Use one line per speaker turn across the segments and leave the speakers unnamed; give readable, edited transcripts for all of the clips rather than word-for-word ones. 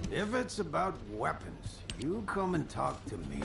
If it's about weapons, you come and talk to me.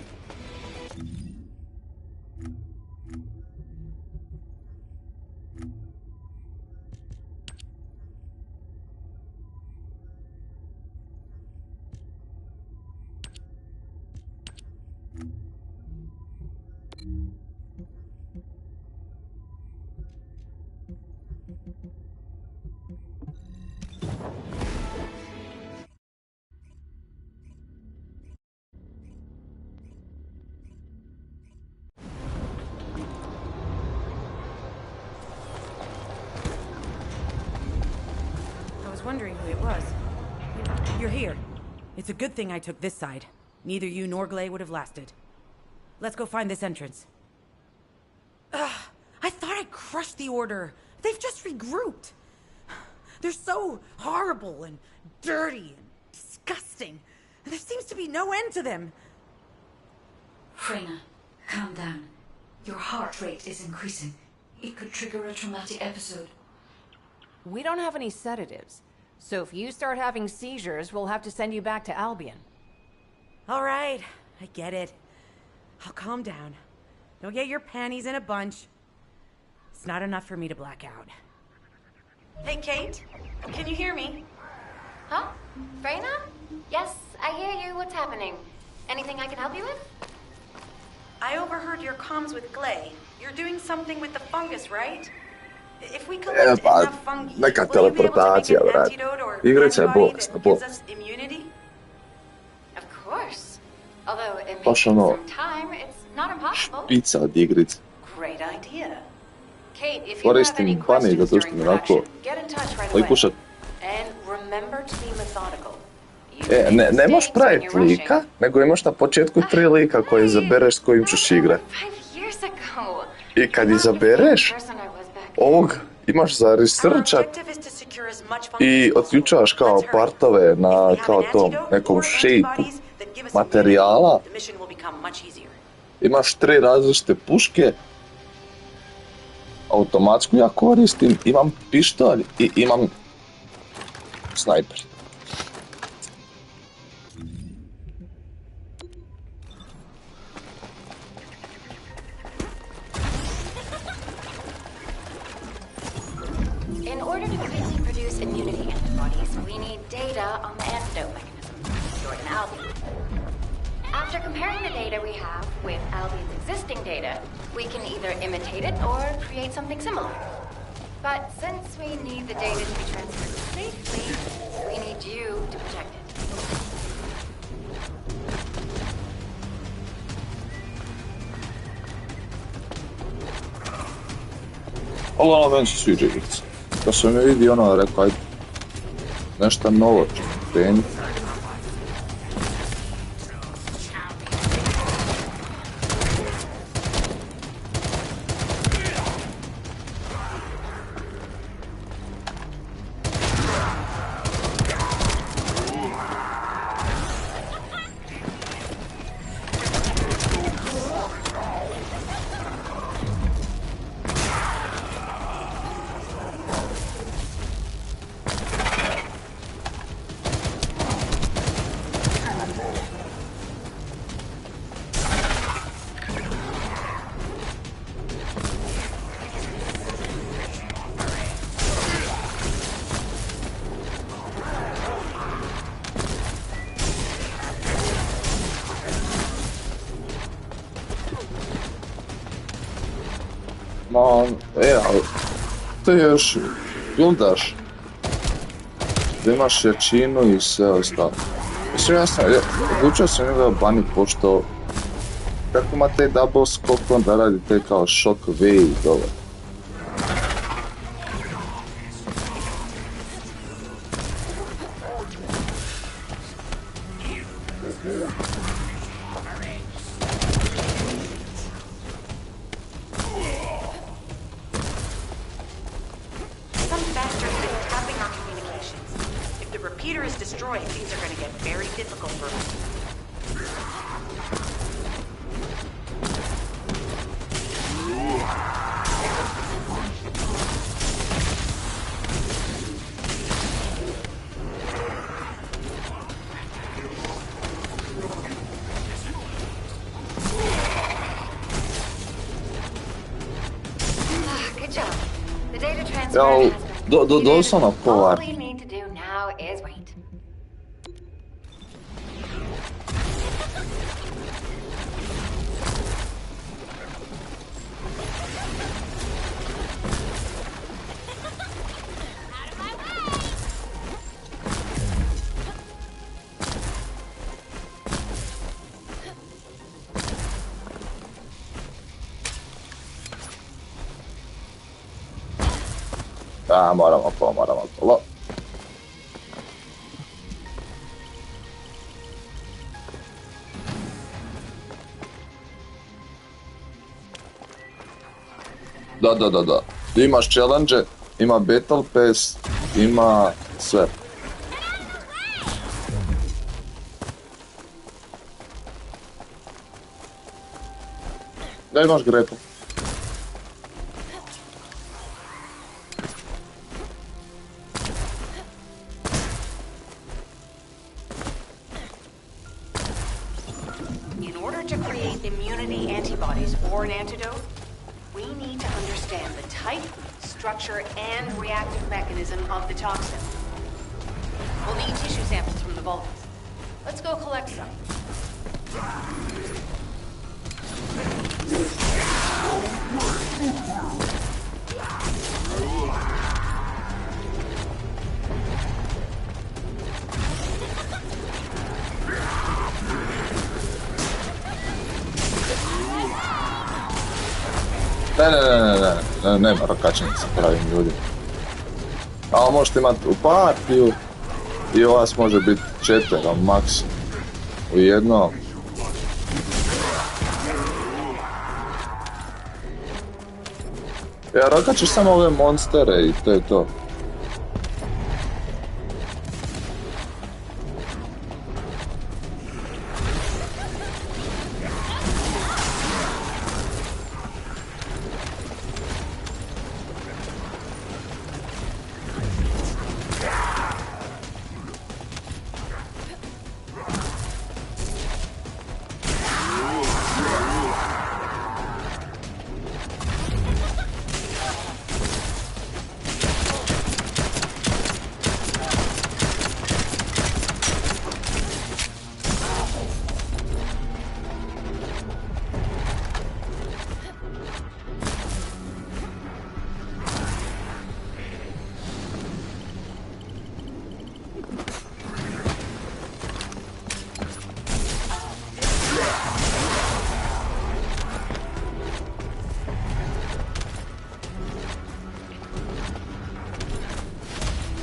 Wondering who it was. You're here. It's a good thing I took this side. Neither you nor Glay would have lasted. Let's go find this entrance. I thought I crushed the Order. They've just regrouped. They're so horrible and dirty and disgusting. There seems to be no end to them.
Freyna, calm down. Your heart rate is increasing. It could trigger a traumatic episode.
We don't have any sedatives. So if you start having seizures, we'll have to send you back to Albion.
All right, I get it. I'll calm down. Don't get your panties in a bunch. It's not enough for me to black out. Hey, Kate? Can you hear me?
Huh? Freyna? Yes, I hear you. What's happening? Anything I can help you with?
I overheard your comms with Glay. You're doing something with the fungus, right? If we collect enough fungi,
neka
will you be able to make
teleportacija,
an
brate.
antidote or
Igrica je
antibody
bolesna,
that gives us immunity?
Of course. Although it may
Baš
take
ono,
some time, it's not impossible.
špica od igrice.
Great idea. Kate, if you have
Koristim
any
bani
questions
zato što
during
mi onako
production, get in touch right away.
likušat.
And remember to be methodical. You
Ne
make
možeš
mistakes when
praviti
you're rushing.
lika, nego imaš na početku 3 lika koje izabereš s kojim ćeš igrati.
5 years ago.
I kad izabereš, ovog imaš za researchat i otključavaš kao partove na kao tom nekom shape materijala. Imaš 3 različite puške. Automatsku ja koristim, imam pištolj i imam snajper.
In order to quickly produce immunity antibodies, we need data on the antidote mechanism stored in Albion. After comparing the data we have with Albion's existing data, we can either imitate it or create something similar. But since we need the data to be transferred safely, we need you to protect it.
Ovo meni se sviđa igrica. Kad sam je vidio rekao, ajde, nešto novo ću krenuti. Ali, ali, ti još bildaš da imaš jačinu i sve ostalo. Mislim, odlučio sam njega bani pošto kako ima taj double skok, onda radi taj kao shock wave dole. Doslovno kovar. Moramo polo. Da. Imaš challenge, ima Battle Pass, ima sve. Da imaš grapple.
And reactive mechanism of the toxin. We'll need tissue samples from the vaults. Let's go collect some. Ne, nema rakačenica sa pravim ljudima. A možete imati u partiju i vas može biti 4 maks u jednom. Ja rakačeš samo ove monstere i to je to.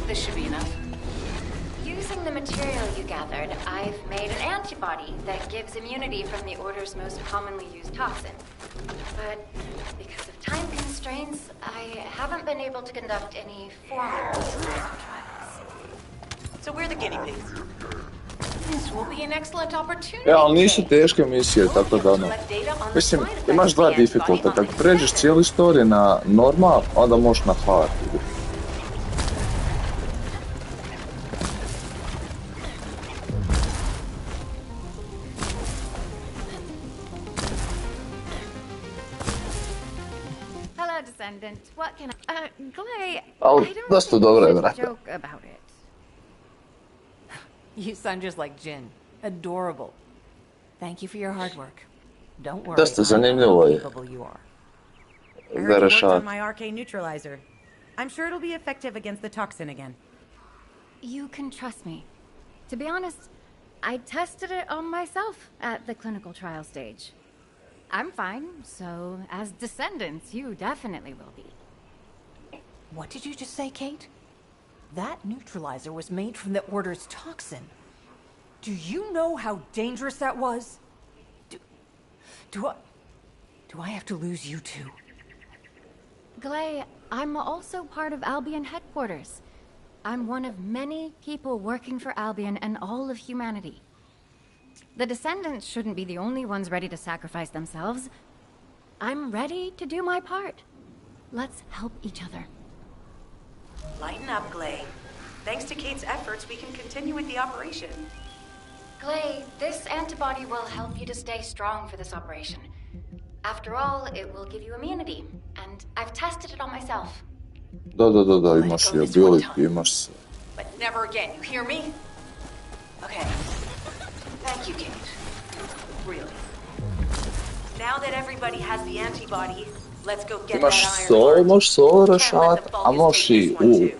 This should be enough.
Using the material you gathered, I've made an antibody that gives immunity from the Order's most commonly used toxin. But because of time constraints, I haven't been able to conduct any formal trials.
So we're the guinea pigs. This will be an excellent opportunity.
Ja, ali nisu teške misije, tako da ono. Mislim, imaš dva difficulta. Kad pređeš cijelu storiju na normal, onda možeš na hard.
Hello, Descendant. What can Glay,
Ali, dosta dobro je, brate.
joke about it.
You sound just like Jin. Adorable. Thank you for your hard work. Don't worry.
Dosta zanimljivo je.
I heard you worked on my arcane neutralizer. I'm sure it'll be effective against the toxin again.
You can trust me. To be honest, I tested it on myself at the clinical trial stage. I'm fine, so as descendants, you definitely will be.
What did you just say, Kate? That neutralizer was made from the Order's toxin. Do you know how dangerous that was? Do I have to lose you too?
Glay, I'm also part of Albion headquarters. I'm one of many people working for Albion and all of humanity. The Descendants shouldn't be the only ones ready to sacrifice themselves. I'm ready to do my part. Let's help each other.
Lighten up, Glay. Thanks to Kate's efforts, we can continue with the operation.
Glay, this antibody will help you to stay strong for this operation. After all, it will give you immunity, and I've tested it on myself.
Da, imaš i ability, imaš se.
But never again, you hear me? Okay. Thank you, Kate. Really. Now that everybody has the antibody, let's go get
Imaš
that iron
solo,
heart.
možeš solo
Can't let
rešavati,
the
a
Vulcans
možeš
take
i
this one, too.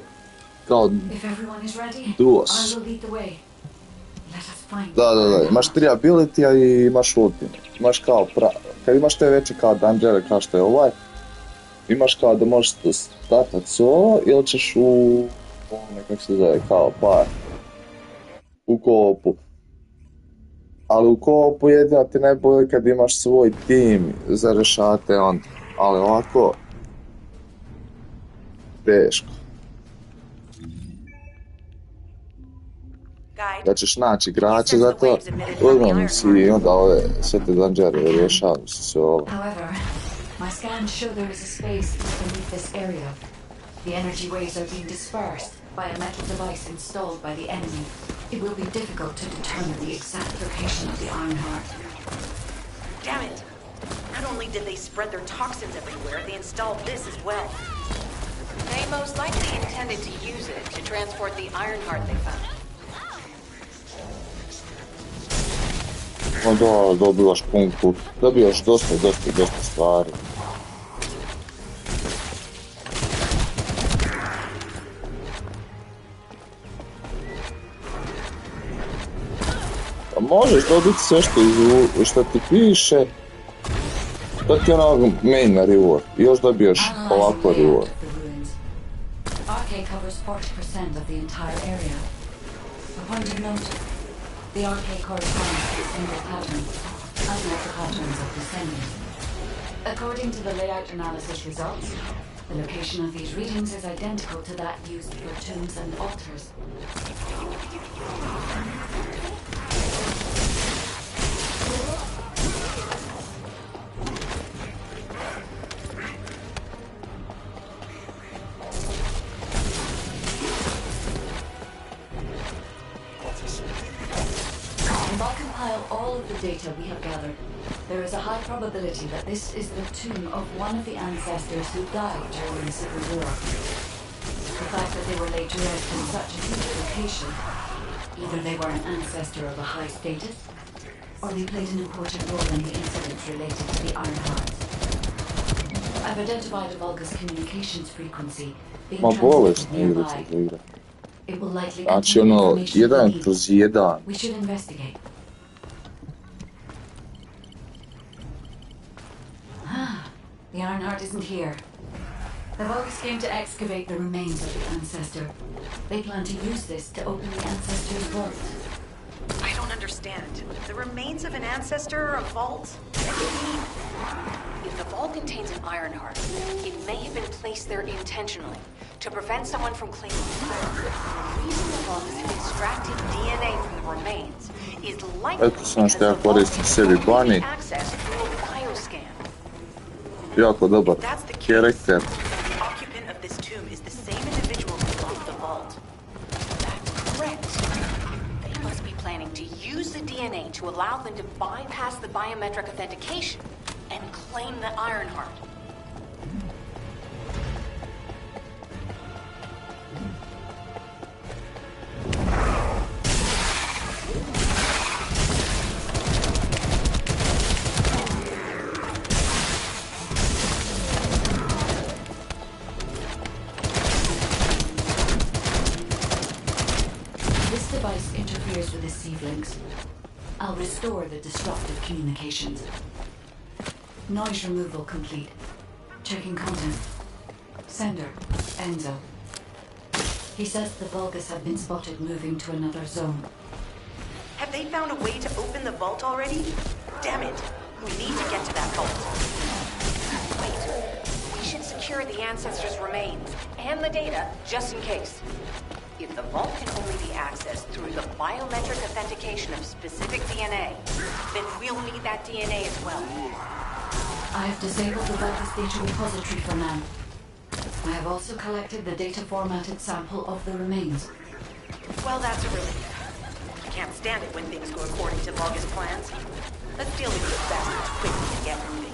kao
If everyone is ready,
duos.
I will lead the way. Let us find
Da, imaš 3 ability-a i imaš ultim. Imaš kao kad imaš te veće kao dungeone kao što je ovaj, imaš kao da možeš startat solo ili ćeš u ovome, kako se zove, kao par. U koopu. Ali u koopu jedino ti najbolje kad imaš svoj tim za rešate onda. Ali ovako, teško. Da ćeš naći igrače za to, odmah si i onda ove sve te dungeone rješavam se solo.
However, my scans show there is a space beneath this area. The energy waves are being dispersed by a metal device installed by the enemy. It will be difficult to determine the exact location of the Ironheart.
Damn it! Not only did they spread their toxins everywhere, they installed this as well. They most likely intended to use it to transport the Ironheart they found.
No dobivaš punku, dobivaš dosta stvari. A možeš dobiti sve što ti piše, to ti je ono main reward, i još dobiješ ovako reward.
RK covers 40% of the entire area. A point of note, the RK corresponds to a single pattern, unlike the patterns of Descendant. According to the layout analysis results, the location of these readings is identical to that used for tombs and altars. If I compile all of the data we have gathered, there is a high probability that this is the tomb of one of the ancestors who died during the Civil War. The fact that they were laid to rest in such a huge location, either they were an ancestor of a high status, or they played an important role in the incidents related to the Iron Hearts. I've identified a Vulgus communications frequency being transmitted nearby. It will likely contain information we need.
1+1.
We should investigate. The Ironheart isn't here. The Vulgus came to excavate the remains of the ancestor. They plan to use this to open the ancestor's vault.
I don't understand. The remains of an ancestor, a vault? What do you mean? If the vault contains an Ironheart, it may have been placed there intentionally to prevent someone from claiming power. The reason the Vulgus have extracted DNA from the remains is likely because the vault can access through a bioscan.
Jako dobar karakter.
The occupant of this tomb is the same individual who built the vault. That's correct. They must be planning to use the DNA to allow them to bypass the biometric authentication and claim the Ironheart.
this device interferes with the Sieve links, I'll restore the disrupted communications. Noise removal complete. Checking content. Sender, Enzo. He says the Vulgus have been spotted moving to another zone.
Have they found a way to open the vault already? Damn it! We need to get to that vault. Wait. We should secure the ancestors' remains and the data just in case. If the vault can only be accessed through the biometric authentication of specific DNA, then we'll need that DNA as well.
I have disabled the Vulgus data repository for now. I have also collected the data formatted sample of the remains.
Well, that's a relief. I can't stand it when things go according to Vulgus plans. Let's deal with these bastards quickly and get moving.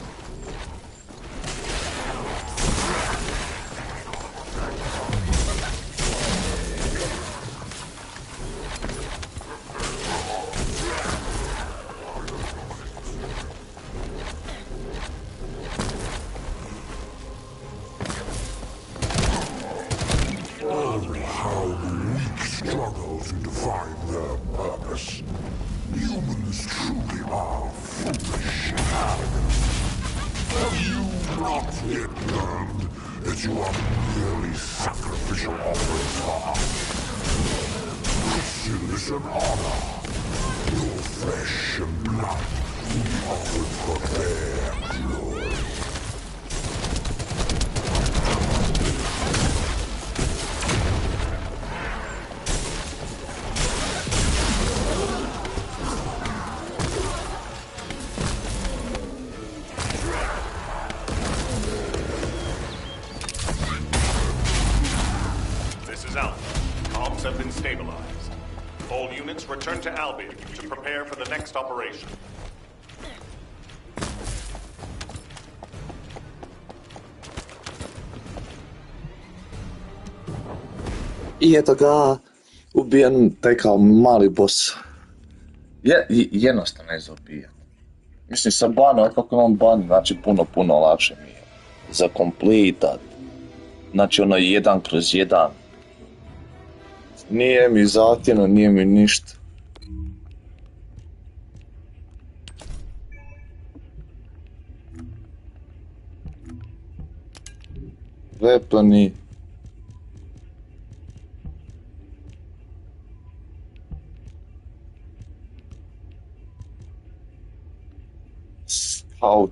Return to Albi to prepare for the next operation.
I eto ga, ubijen taj kao mali boss. Jednostavno je za ubijat. Mislim, sa banom, kako imam ban, znači puno lakše mi je. Za kompletat. Znači ono 1/1. Nije mi zahtjevno, nije mi ništa. Weaponi. Scout.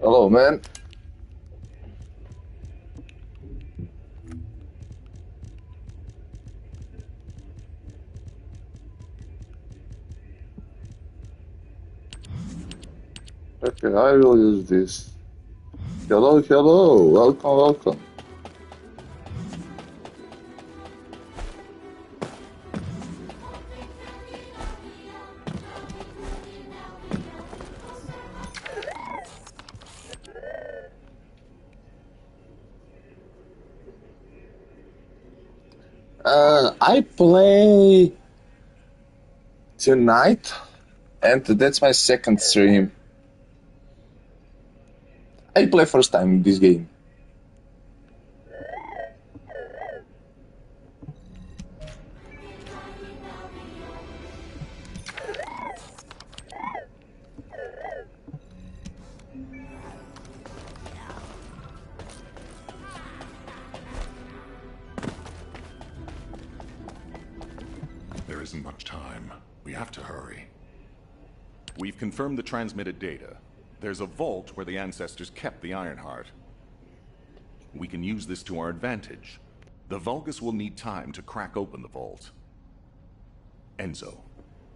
Hello, man. Okay, I will use this. Hello, hello. Welcome, welcome. I play tonight, and that's my second stream. I play first time this game.
There isn't much time. We have to hurry. We've confirmed the transmitted data. There's a vault where the ancestors kept the Ironheart. We can use this to our advantage. The Vulgus will need time to crack open the vault. Enzo,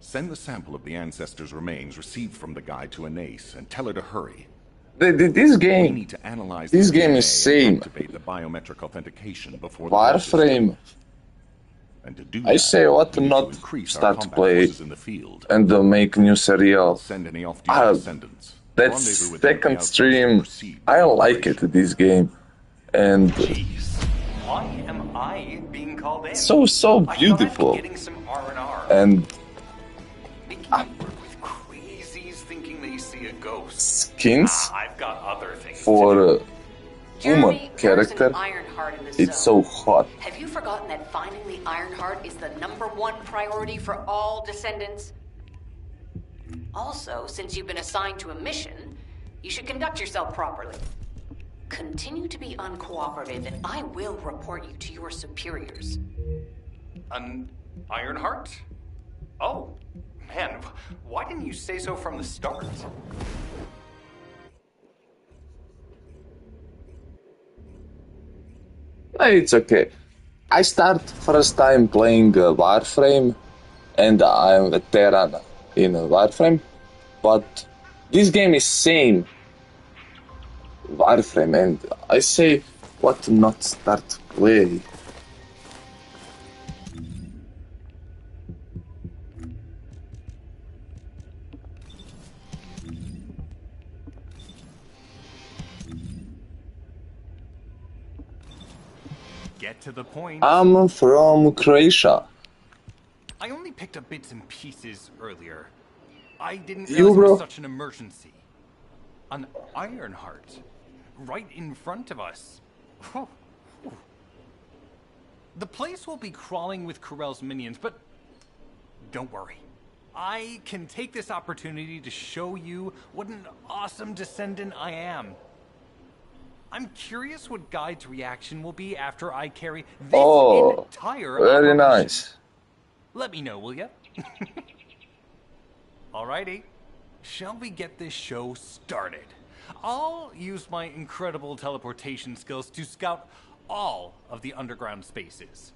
send the sample of the ancestors' remains received from the guide to Anais and tell her to hurry.
This game.
We need to analyze
this
the
game
DNA
is same.
and activate the biometric authentication before
Warframe.
And to do
I
that,
say what
we need
not
to increase
start
our
to
combat
play
forces in the field.
and make new serial.
Send any off-duty descendants.
That second stream, I like it, this game. And
jeez, why am I being called in?
So beautiful. And
with crazies thinking they see a ghost.
Skins
I've got other things
for woman
Jeremy,
character.
there's an Ironheart in the
It's so
zone.
hot.
Have you forgotten that finding the Ironheart is the #1 priority for all descendants? Also, since you've been assigned to a mission, you should conduct yourself properly. Continue to be uncooperative, and I will report you to your superiors.
An Ironheart? Oh, man, why didn't you say so from the start?
It's okay. I start first time playing Warframe, and I'm a veteran in Warframe, but this game is same Warframe, and I say what not start play.
Get to the point.
I'm from Croatia.
I only picked up bits and pieces earlier. I didn't
You,
realize it
bro?
was such an emergency. An Ironheart. Right in front of us. Whew. Whew. The place will be crawling with Corell's minions, but don't worry. I can take this opportunity to show you what an awesome descendant I am. I'm curious what Guide's reaction will be after I carry this entire
very
operation.
nice.
Let me know, will ya? Alrighty. Shall we get this show started? I'll use my incredible teleportation skills to scout all of the underground spaces.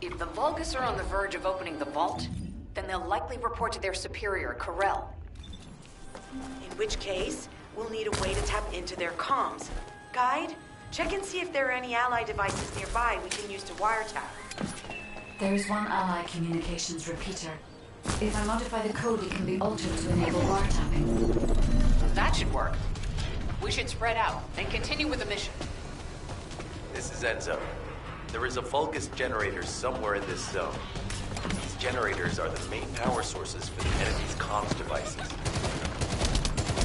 If the Vulgus are on the verge of opening the vault, then they'll likely report to their superior, Corell. In which case, we'll need a way to tap into their comms. Guide, check and see if there are any ally devices nearby we can use to wiretap.
There is one ally communications repeater. If I modify the code, it can be altered to enable wiretapping.
That should work. We should spread out and continue with the mission.
This is Enzo. There is a Vulgus generator somewhere in this zone. These generators are the main power sources for the enemy's comms devices.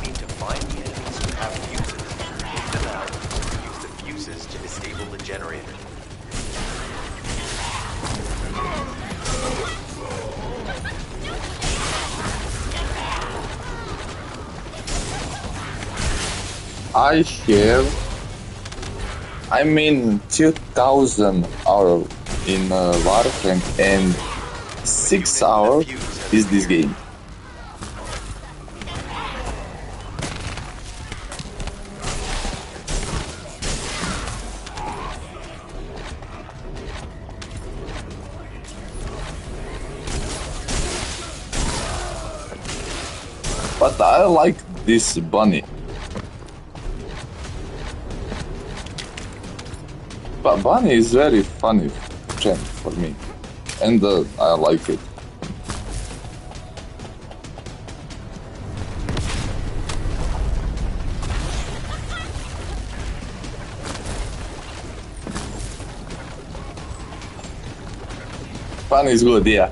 We need to find the enemies who have fuses, take them out, and use the fuses to disable the generator.
I'm in 2000 hours in Warframe and 6 hours is this game. But I like this bunny. But bunny is very funny champ for me, and I like it. Bunny is good, yeah.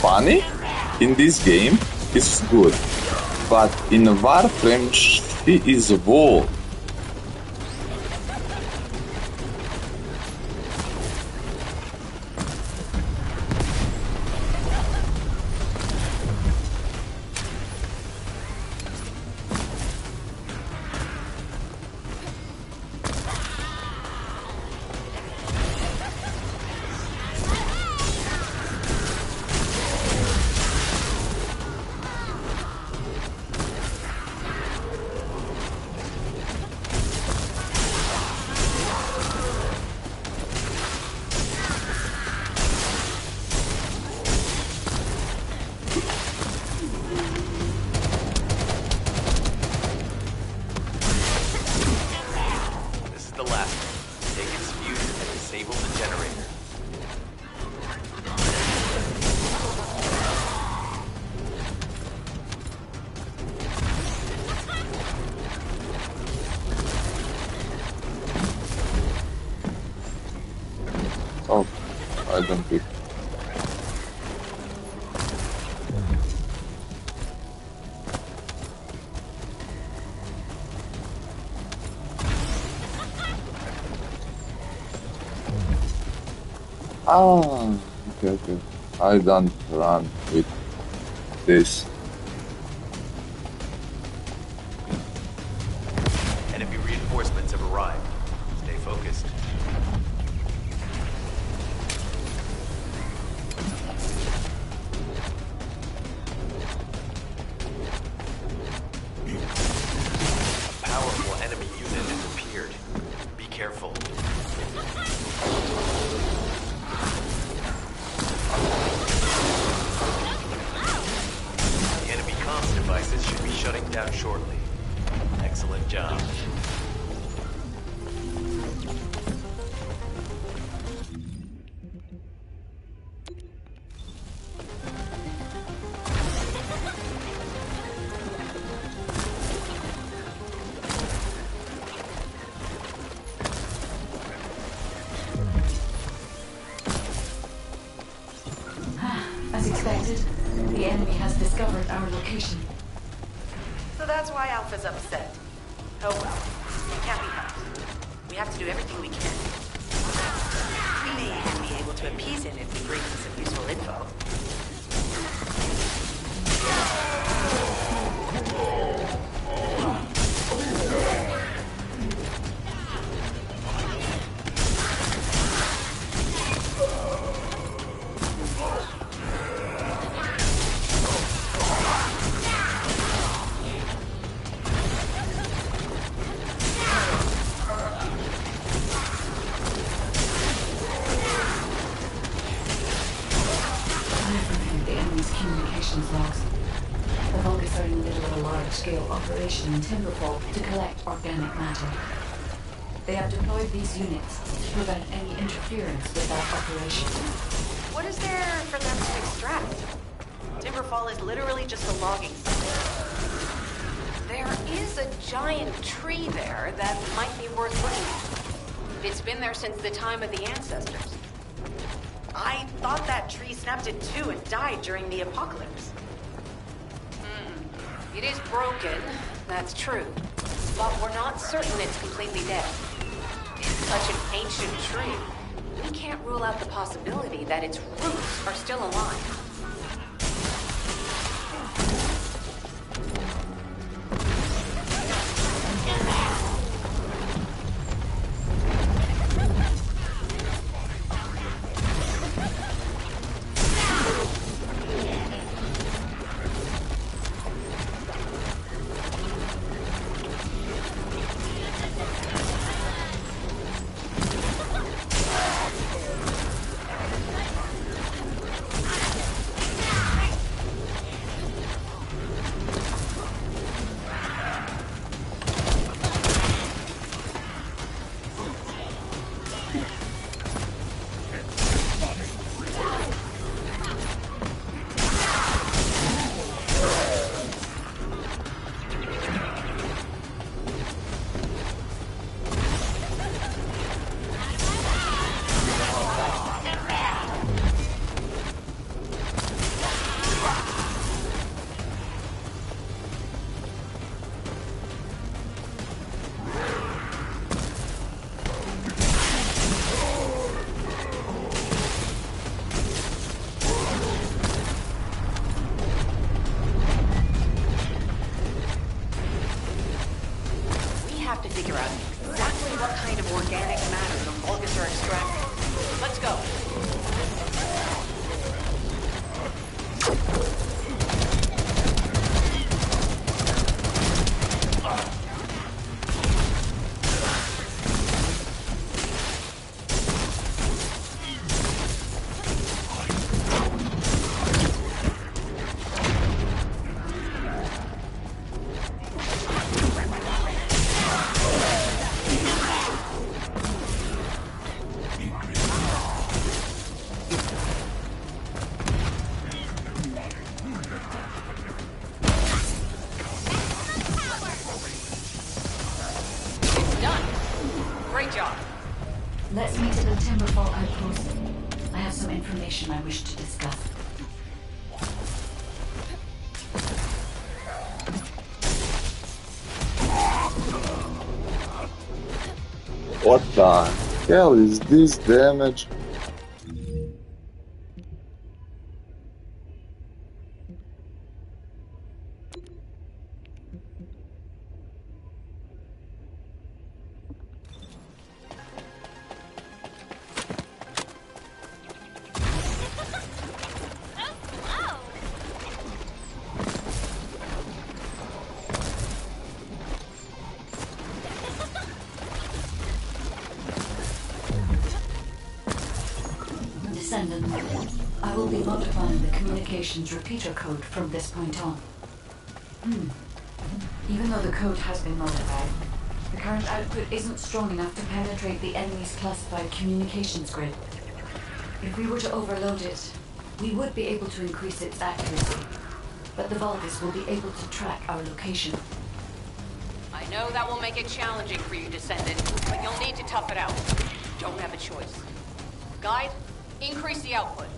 Bunny in this game is good, but in Warframe she is a wall. Oh, I don't pick. Ah, okay. I don't run with this.
Enemy reinforcements have arrived. Stay focused. A powerful enemy unit has appeared. Be careful. The enemy comms devices should be shutting down shortly. Excellent job.
As expected, the enemy has discovered our location.
So that's why Alpha's upset. Oh well, it can't be helped. We have to do everything we can. We may even be able to appease him if he brings us some useful info.
communications logs. The Vulgus are in the middle of a large-scale operation in Timberfall to collect organic matter. They have deployed these units to prevent any interference with that operation.
What is there for them to extract? Timberfall is literally just a logging site.
There is a giant tree there that might be worth looking at. It's been there since the time of the ancestors.
I thought that tree snapped in two and died during the apocalypse.
It is broken, that's true. But we're not certain it's completely dead. It's such an ancient tree. We can't rule out the possibility that its roots are still alive.
Let's meet at the Timberfall outpost. I have some information I wish to discuss.
What the hell is this damage?
Descendant, I will be modifying the communications repeater code from this point on. Even though the code has been modified, the current output isn't strong enough to penetrate the enemy's classified communications grid. If we were to overload it, we would be able to increase its accuracy, but the Vulgus will be able to track our location.
I know that will make it challenging for you, Descendant, but you'll need to tough it out. You don't have a choice. Guide, increase the output.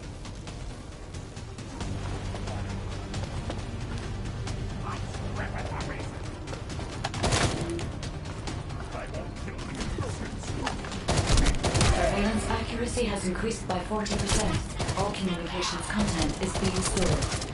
Surveillance accuracy has increased by 40%. All communications content is being stored.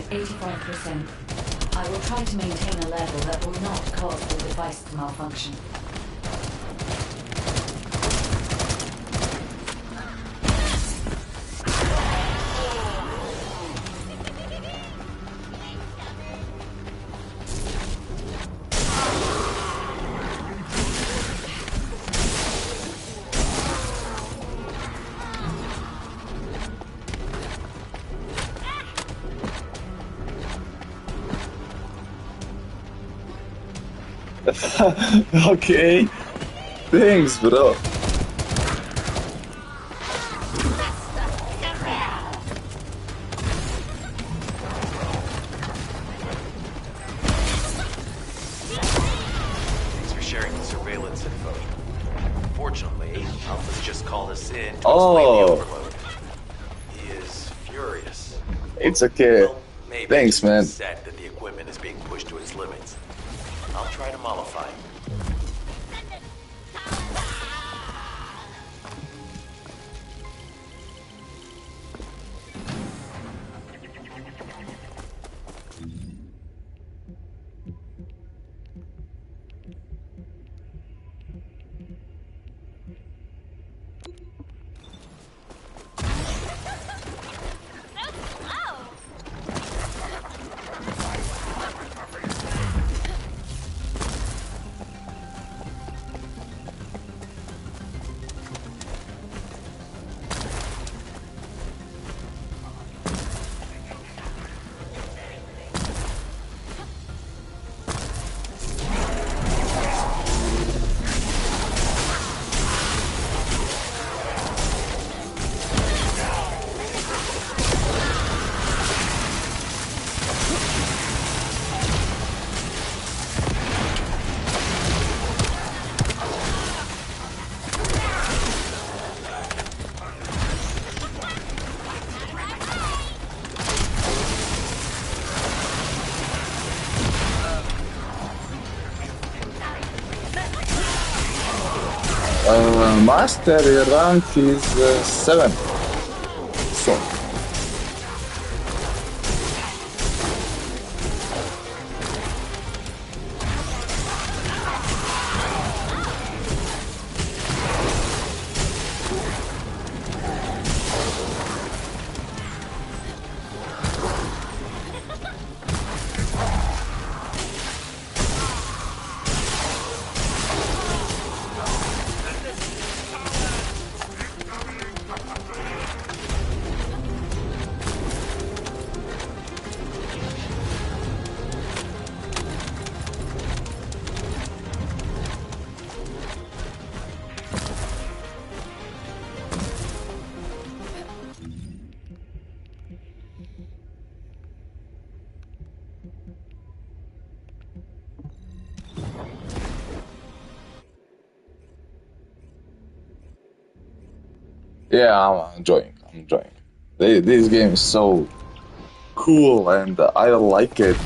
85%. I will try to maintain a level that will not cause the device to malfunction.
Okay. Thanks, bro.
Thanks for sharing the surveillance info. Fortunately, Alpha's just called us in to explain the overload. He is furious.
It's okay.
Well, maybe
Thanks,
just
man.
upset that the equipment is being pushed to its limits. I'll try to mollify him.
Master rank is 7. So. Yeah, I'm enjoying. This game is so cool and I like it.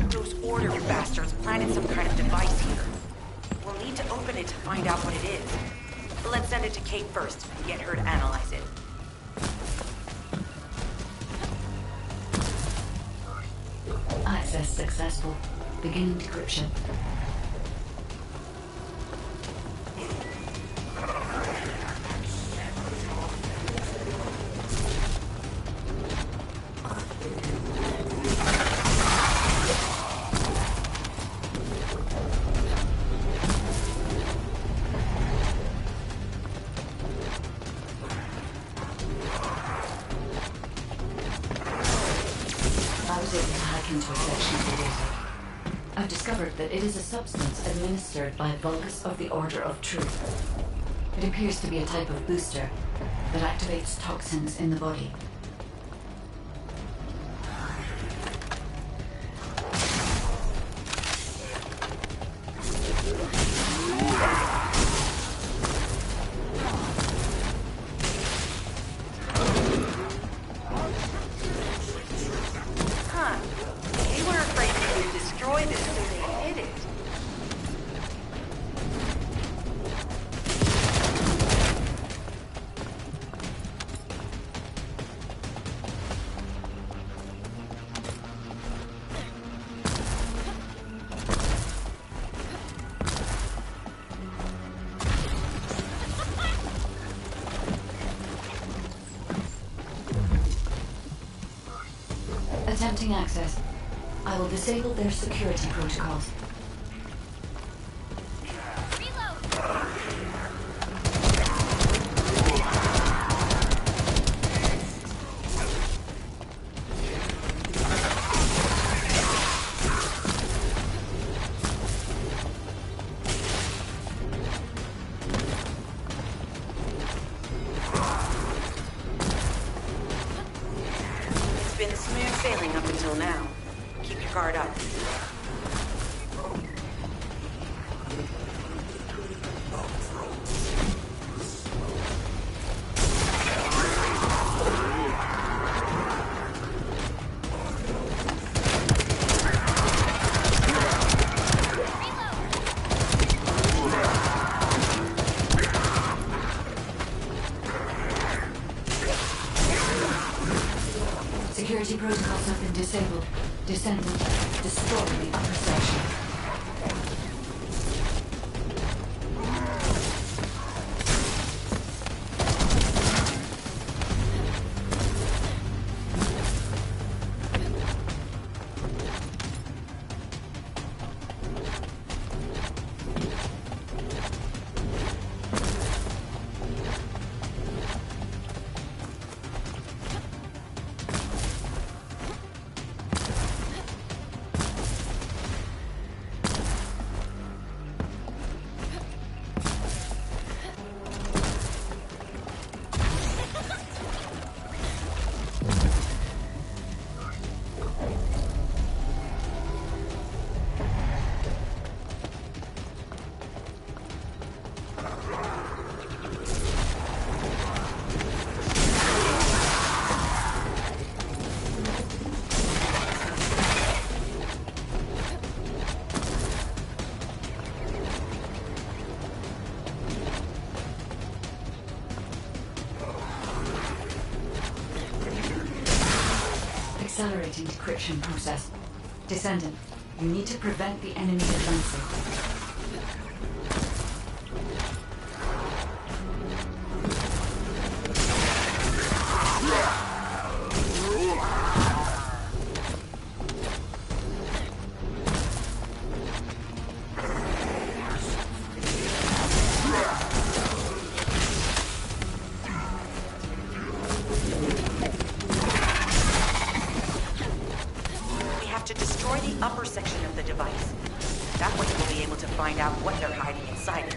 Those order bastards planted some kind of device here. We'll need to open it to find out what it is. But let's send it to Kate first and get her to analyze it.
Access successful. Beginning decryption. I was able to hack into a section of the data. I've discovered that it is a substance administered by Vulgus of the Order of Truth. It appears to be a type of booster that activates toxins in the body.
Huh. They were afraid they would destroy this, so they hid it.
Granting access. I will disable their security protocols.
It's been smooth sailing up until now. Keep your guard up.
Security protocols have been disabled. Descendant, destroy the upper section. Accelerating decryption process. Descendant, you need to prevent the enemy advancing.
To destroy the upper section of the device. That way we'll be able to find out what they're hiding inside it.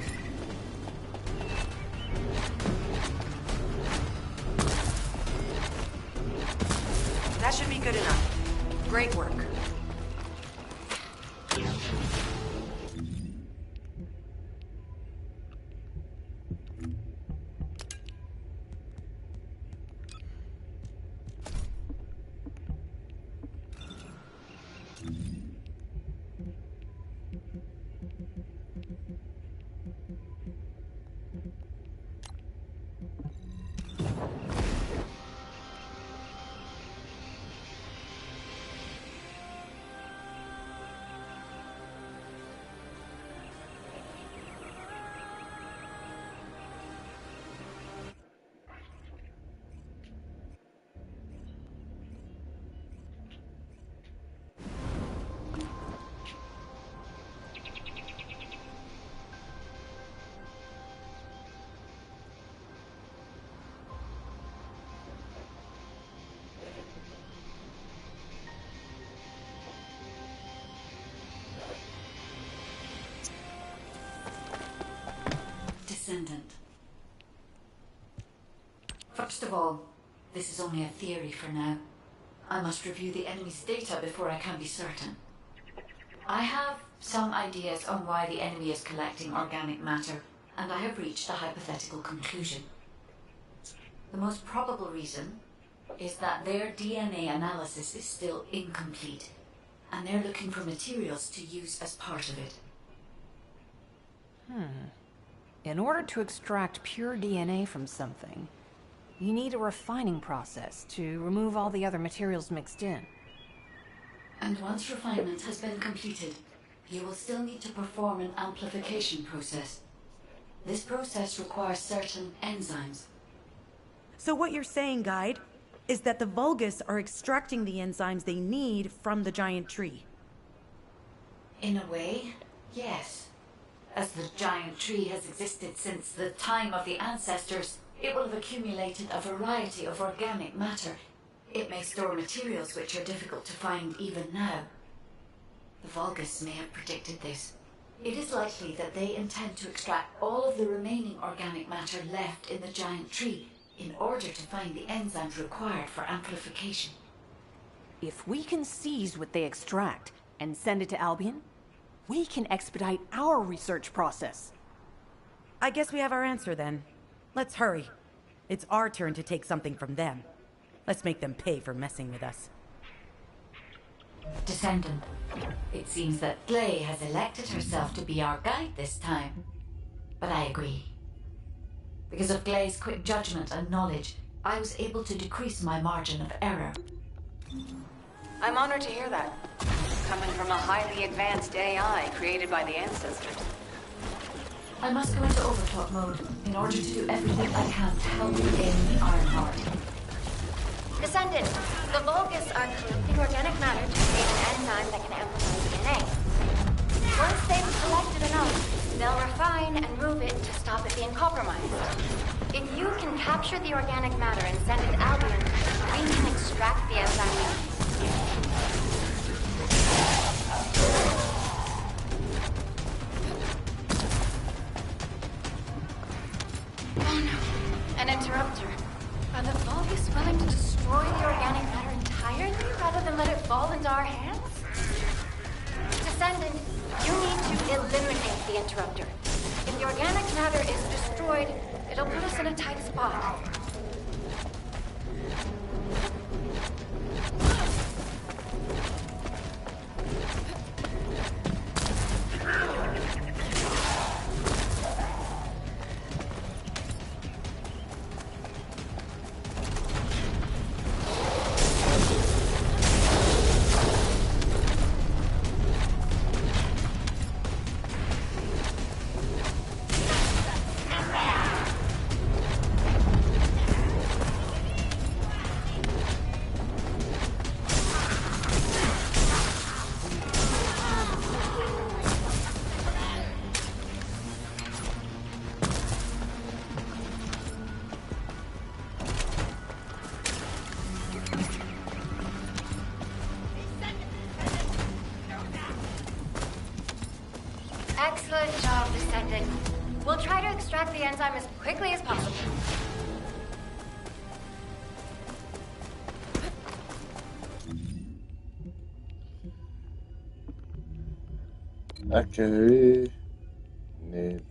That should be good enough. Great work.
Descendant. First of all, this is only a theory for now. I must review the enemy's data before I can be certain. I have some ideas on why the enemy is collecting organic matter, and I have reached a hypothetical conclusion. The most probable reason is that their DNA analysis is still incomplete, and they're looking for materials to use as part of it.
In order to extract pure DNA from something, you need a refining process to remove all the other materials mixed in.
And once refinement has been completed, you will still need to perform an amplification process. This process requires certain enzymes.
So what you're saying, Guide, is that the Vulgus are extracting the enzymes they need from the giant tree.
In a way, yes. As the giant tree has existed since the time of the ancestors, it will have accumulated a variety of organic matter. It may store materials which are difficult to find even now. The Vulgus may have predicted this. It is likely that they intend to extract all of the remaining organic matter left in the giant tree in order to find the enzymes required for amplification.
If we can seize what they extract and send it to Albion, we can expedite our research process.
I guess we have our answer then. Let's hurry. It's our turn to take something from them. Let's make them pay for messing with us.
Descendant, it seems that Gley has elected herself to be our guide this time. But I agree. Because of Gley's quick judgment and knowledge, I was able to decrease my margin of error.
I'm honored to hear that. Coming from a highly advanced AI created by the ancestors.
I must go into overclock mode in order to do everything I can to help you gain the Ironheart.
Descendant, the Vulgus are collecting organic matter to create an enzyme that can amplify DNA. Once they've collected enough, they'll refine and move it to stop it being compromised. If you can capture the organic matter and send it to Albion, we can extract the enzyme we need. Oh no, an interrupter. Are the Vulgus willing to destroy the organic matter entirely rather than let it fall into our hands? Descendant, you need to eliminate the interrupter. If the organic matter is destroyed, it'll put us in a tight spot. Excellent job, Descendant. We'll try to extract the enzyme as quickly as possible.
Okay. Need.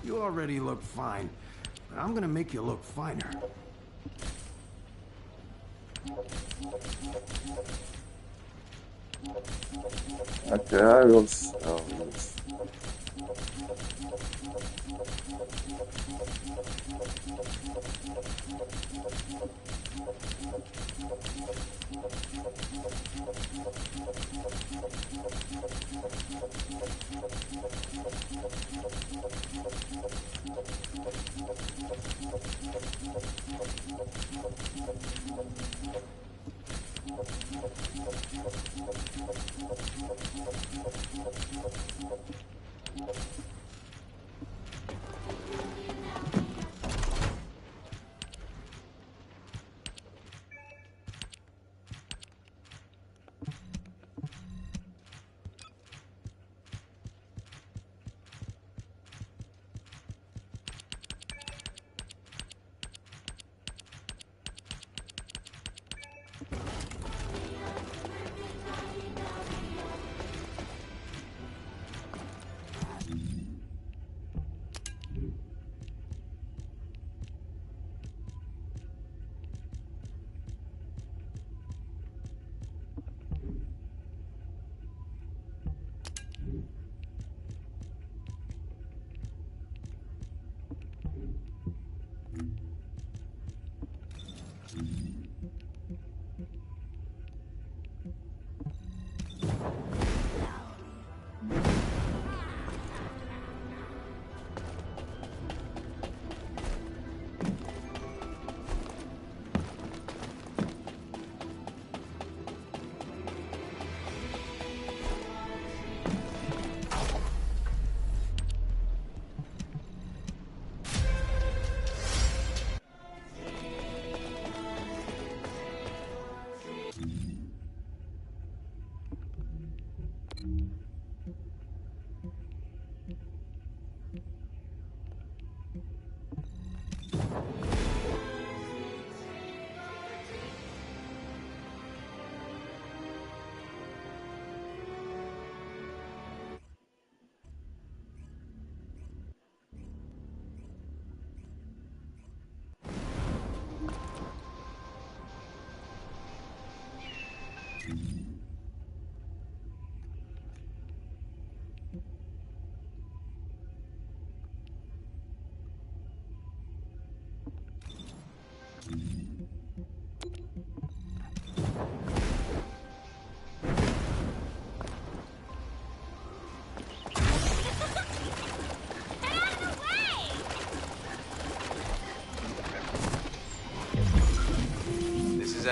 You already look fine, but I'm gonna make you look finer.
Okay, I will. Yes.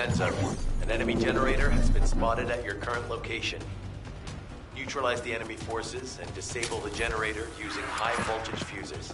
Enzo. An enemy generator has been spotted at your current location. Neutralize the enemy forces and disable the generator using high voltage fuses.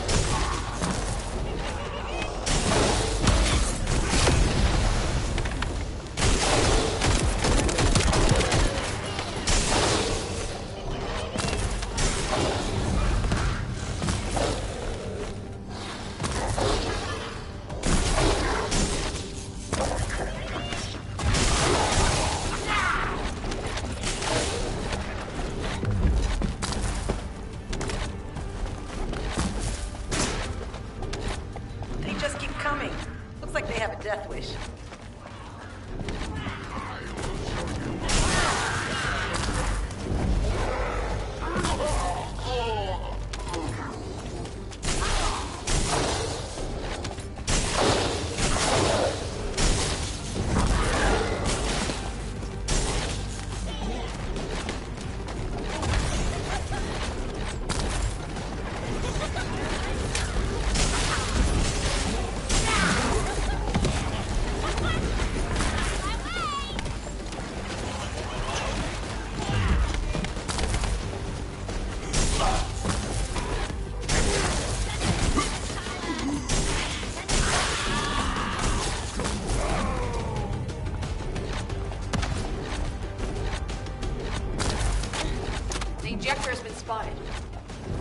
death wish.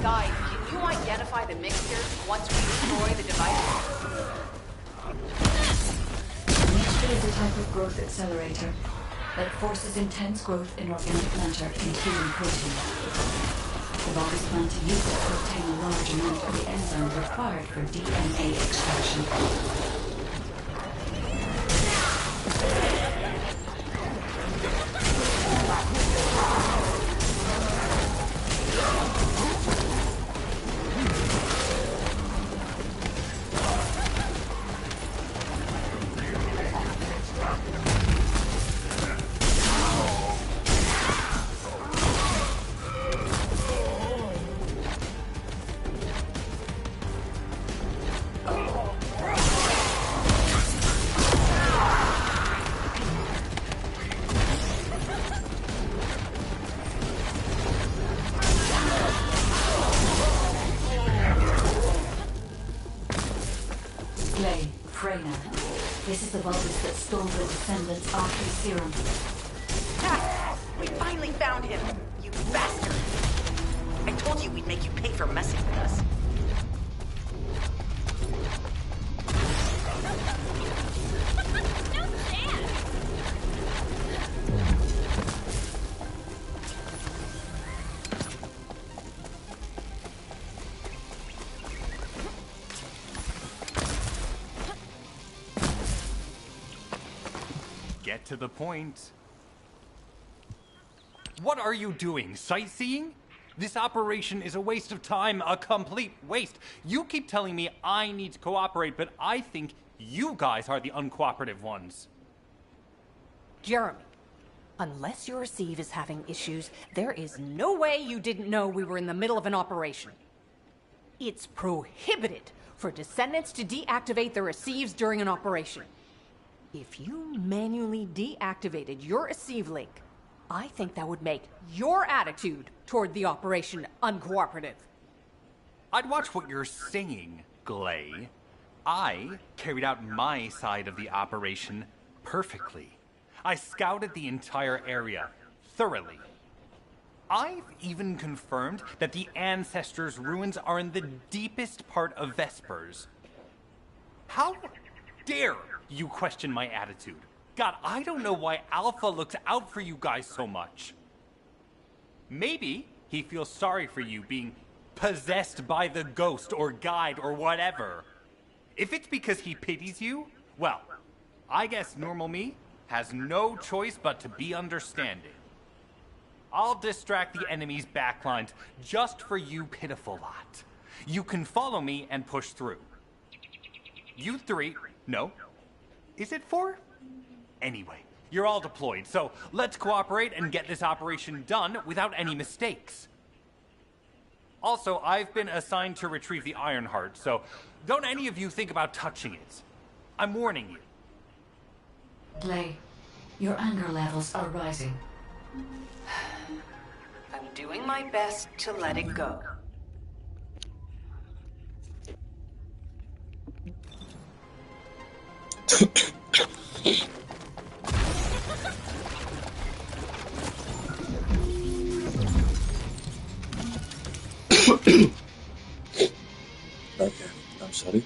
Guide, can you identify the mixture once we destroy the device?
The mixture is a type of growth accelerator that forces intense growth in organic matter, including protein. The bodies plan to use it to obtain a large amount of the enzyme required for DNA extraction. This is the Vulgus that stole the Descendant's artery serum.
Ha! We finally found him! You bastard! I told you we'd make you pay for messing with us.
Get to the point. What are you doing? Sightseeing? This operation is a waste of time, a complete waste. You keep telling me I need to cooperate, but I think you guys are the uncooperative ones.
Jeremy, unless your receive is having issues, there is no way you didn't know we were in the middle of an operation. It's prohibited for Descendants to deactivate their receives during an operation. If you manually deactivated your receive link, I think that would make your attitude toward the operation uncooperative.
I'd watch what you're saying, Glay. I carried out my side of the operation perfectly. I scouted the entire area thoroughly. I've even confirmed that the Ancestors' ruins are in the deepest part of Vespers. How dare you question my attitude? God, I don't know why Alpha looks out for you guys so much. Maybe he feels sorry for you being possessed by the ghost or guide or whatever. If it's because he pities you, well, I guess normal me has no choice but to be understanding. I'll distract the enemy's backlines just for you pitiful lot. You can follow me and push through. You three, no. Is it 4? Anyway, you're all deployed, so let's cooperate and get this operation done without any mistakes. Also, I've been assigned to retrieve the Ironheart, so don't any of you think about touching it. I'm warning you.
Glay, your anger levels are rising.
I'm doing my best to let it go.
Okay, I'm sorry.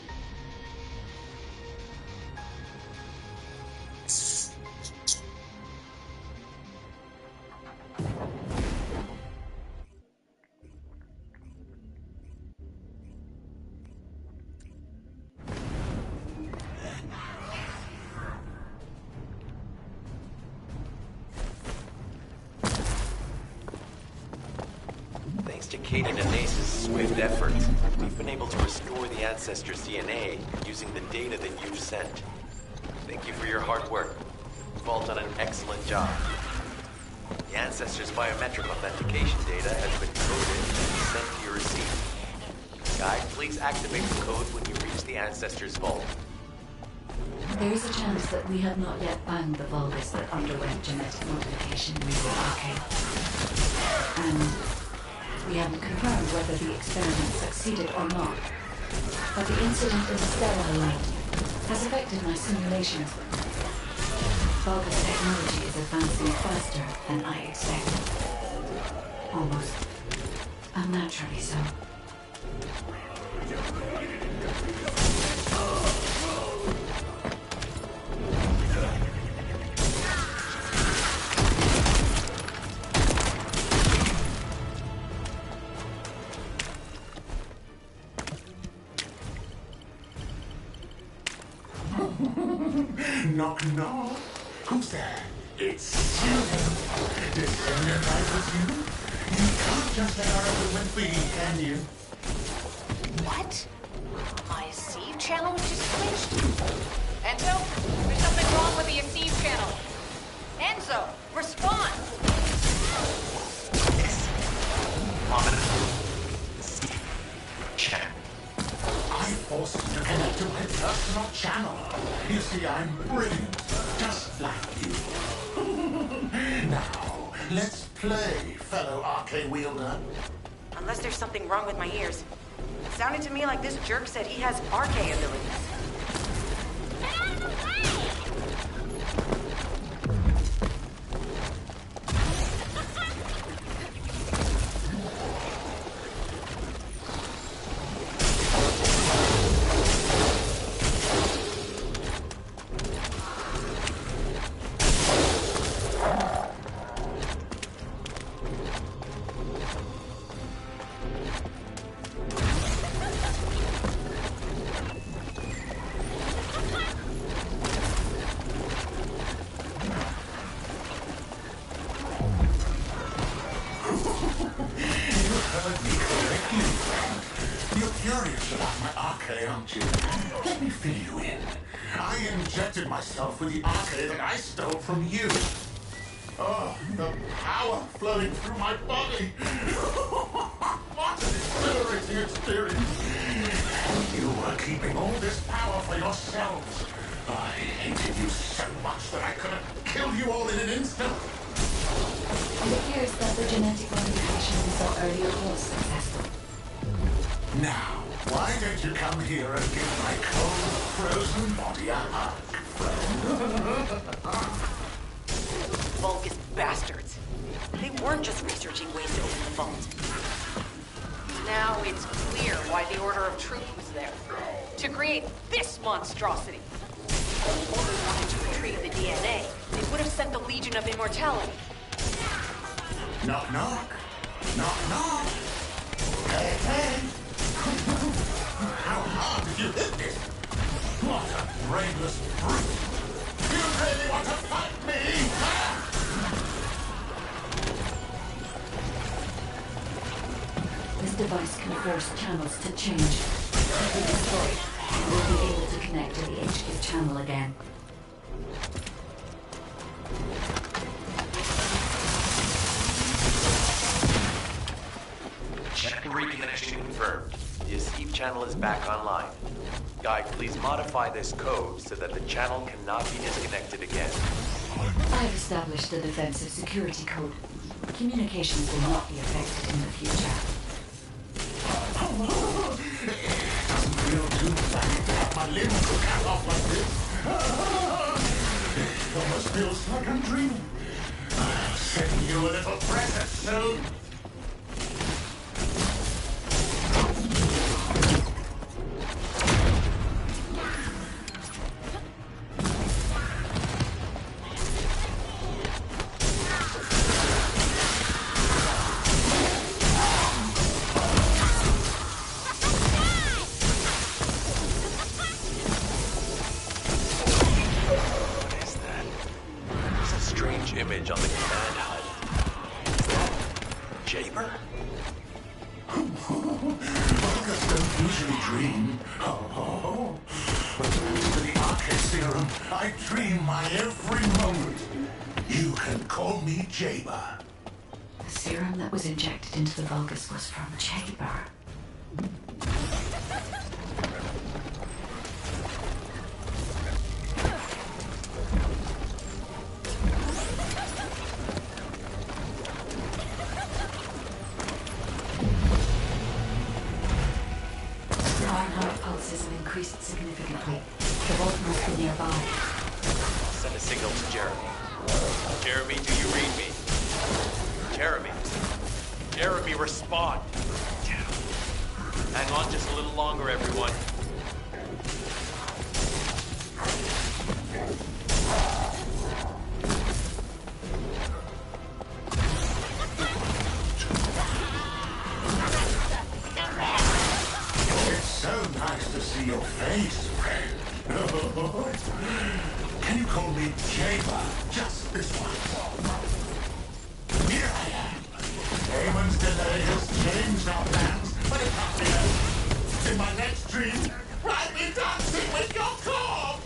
to Caden and Nace's swift efforts, we've been able to restore the Ancestors' DNA using the data that you've sent. Thank you for your hard work. You've all done an excellent job. The Ancestors' biometric authentication data has been coded and sent to your receipt. Guy, please activate the code when you reach the Ancestors' vault.
There is a chance that we have not yet found the vulgus that underwent genetic modification using arcane. And we haven't confirmed whether the experiment succeeded or not. But the incident in the sterile lab has affected my simulations. Vulgus technology is advancing faster than I expected. Almost unnaturally so.
Knock, knock. Who's there? It's you. Descendant, I presume? You can't just let our equipment be, can you?
What? My Aceve channel just switched? Enzo, there's something wrong with the Aceve channel. Enzo, respond!
Yes. Channel. I forced you to connect to my personal channel. You see, I'm brilliant, just like you. Now, let's play, fellow arcane wielder.
Unless there's something wrong with my ears. It sounded to me like this jerk said he has arcane abilities.
Get out of the way!
Myself with the arcade that I stole from you. Oh, the power flowing through my body. What an exhilarating experience. And you were keeping all this power for yourselves. I hated you so much that I could have killed you all in an instant.
It appears that the genetic modification we saw earlier was successful.
Now, why don't you come here and give my cold, frozen body a hug?
Vulgus bastards. They weren't just researching ways to open the vault.
Now it's clear why the Order of Truth was there. To create this monstrosity. If they only wanted to retrieve the DNA, they would have sent the Legion of Immortality.
Knock, knock. Knock, knock. Hey, hey. How hard did you hit this? What a brainless brute! You really want to fight me?
This device can force channels to change. If we destroy it, we'll be able to connect to the HQ channel again.
Check reconnection confirmed. The Aceve channel is back online. Guy, please modify this code so that the channel cannot be disconnected again.
I've established a defensive security code. Communications will not be affected in the future.
It doesn't feel too bad to have my limbs cut off like this. It almost feels like I'm dreaming. I'll send you a little present soon.
Image on the command HUD.
dream. Oh, but thanks to the Arcade Serum, I dream my every moment. You can call me Jaber.
The serum that was injected into the Vulgus was from Jaber. Increased significantly. The vault must be nearby.
I'll send a signal to Jeremy. Jeremy, do you read me? Jeremy. Jeremy, respond. Hang on just a little longer, everyone.
See your face, friend. Can you call me Jaber just this once? Here I am. Damon's delay has changed our plans, but it's not the end. In my next dream, I'll be dancing with your corpse!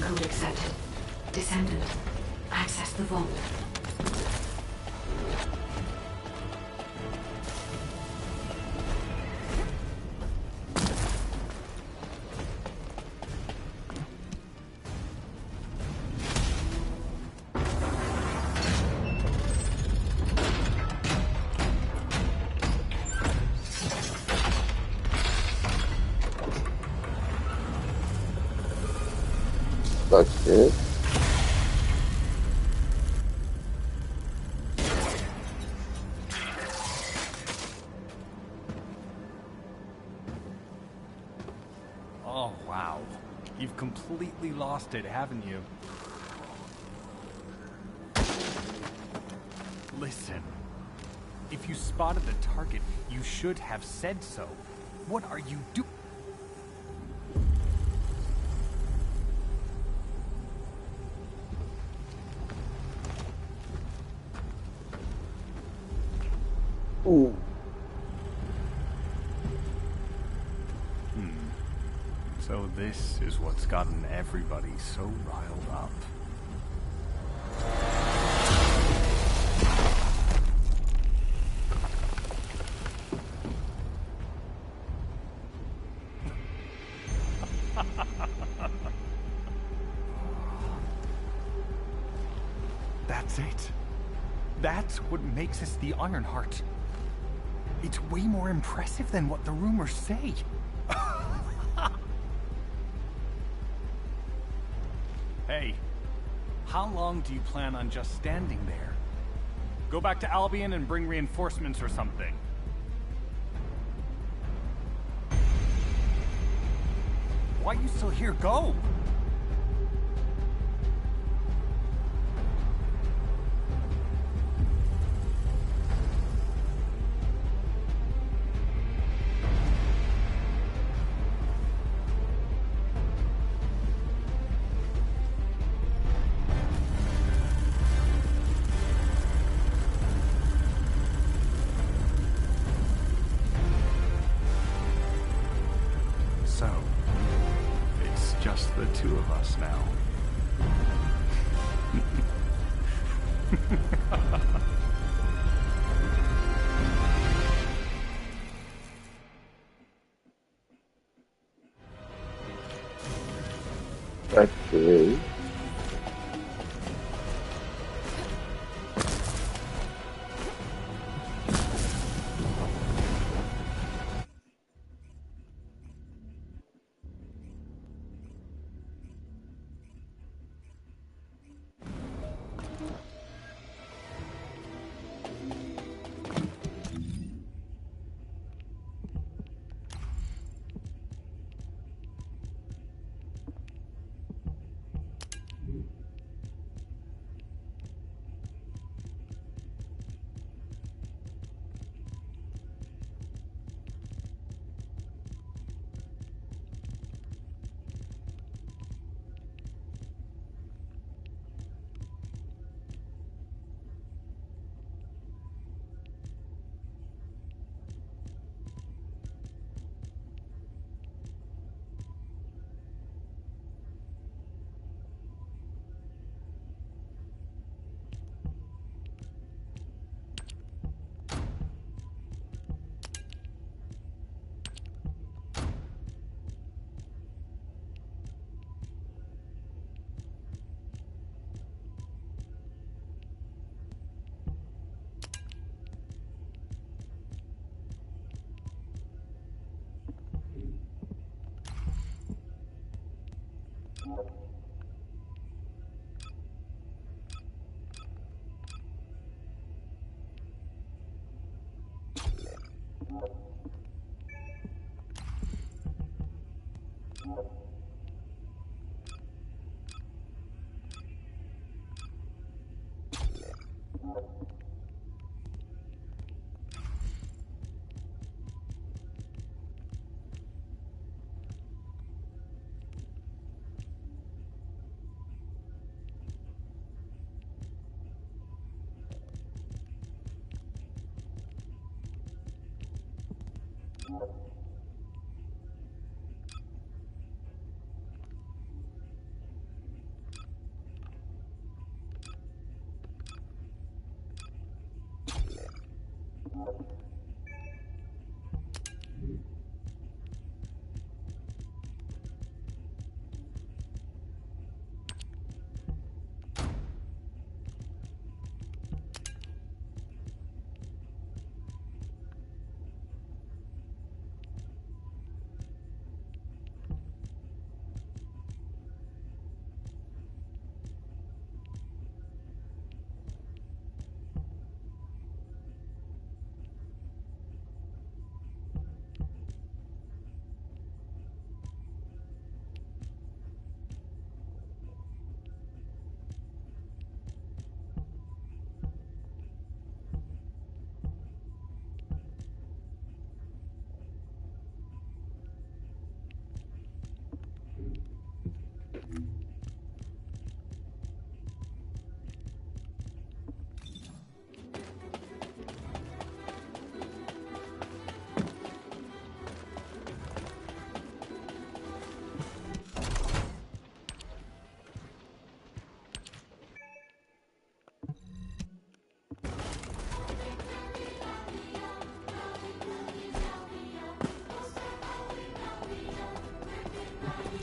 Code accepted. Descendant. Access the vault.
That's it.
Oh, wow. You've completely lost it, haven't you? Listen. If you spotted the target, you should have said so. What are you doing?
Ooh.
So this is what's gotten everybody so riled up. That's it. That's what makes us the Ironheart. It's way more impressive than what the rumors say. Hey, how long do you plan on just standing there? Go back to Albion and bring reinforcements or something. Why are you still here? Go! So, it's just the two of us now.
Okay.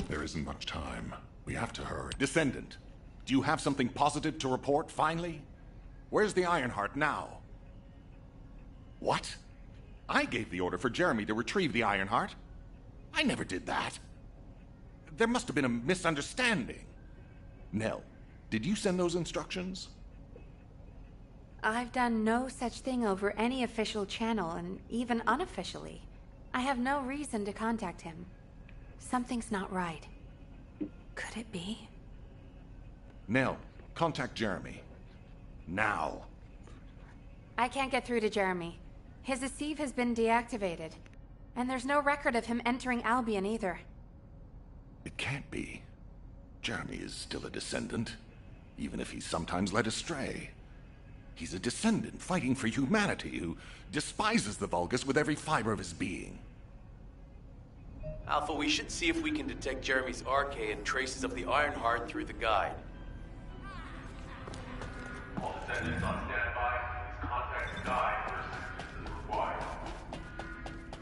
There isn't much time. We have to hurry. Descendant, do you have something positive to report, finally? Where's the Ironheart now? What? I gave the order for Jeremy to retrieve the Ironheart. I never did that. There must have been a misunderstanding. Nell, did you send those instructions?
I've done no such thing over any official channel, and even unofficially. I have no reason to contact him. Something's not right. Could it be?
Nell, contact Jeremy. Now.
I can't get through to Jeremy. His Deceive has been deactivated. And there's no record of him entering Albion either.
It can't be. Jeremy is still a descendant, even if he's sometimes led astray. He's a descendant fighting for humanity who despises the Vulgus with every fiber of his being.
Alpha, we should see if we can detect Jeremy's arcade and traces of the Ironheart through the guide.
All descendants on standby. Please contact the guide for assistance as required.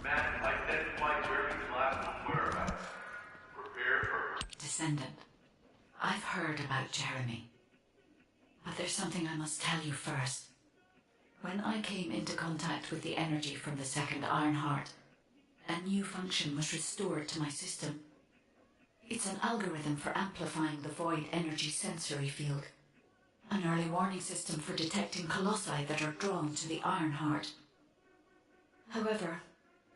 Man, identify Jeremy's last known whereabouts. Prepare for...
Descendant, I've heard about Jeremy. But there's something I must tell you first. When I came into contact with the energy from the second Ironheart, a new function was restored to my system. It's an algorithm for amplifying the void energy sensory field. An early warning system for detecting colossi that are drawn to the Ironheart. However,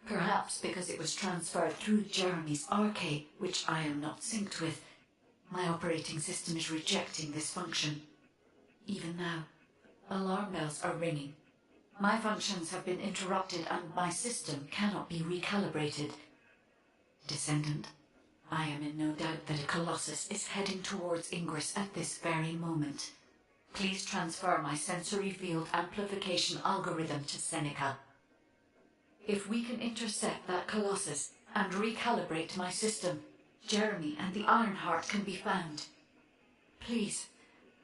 perhaps because it was transferred through Jeremy's arcade, which I am not synced with, my operating system is rejecting this function. Even now, alarm bells are ringing. My functions have been interrupted and my system cannot be recalibrated. Descendant, I am in no doubt that a Colossus is heading towards Ingress at this very moment. Please transfer my sensory field amplification algorithm to Seneca. If we can intercept that Colossus and recalibrate my system, Jeremy and the Ironheart can be found. Please,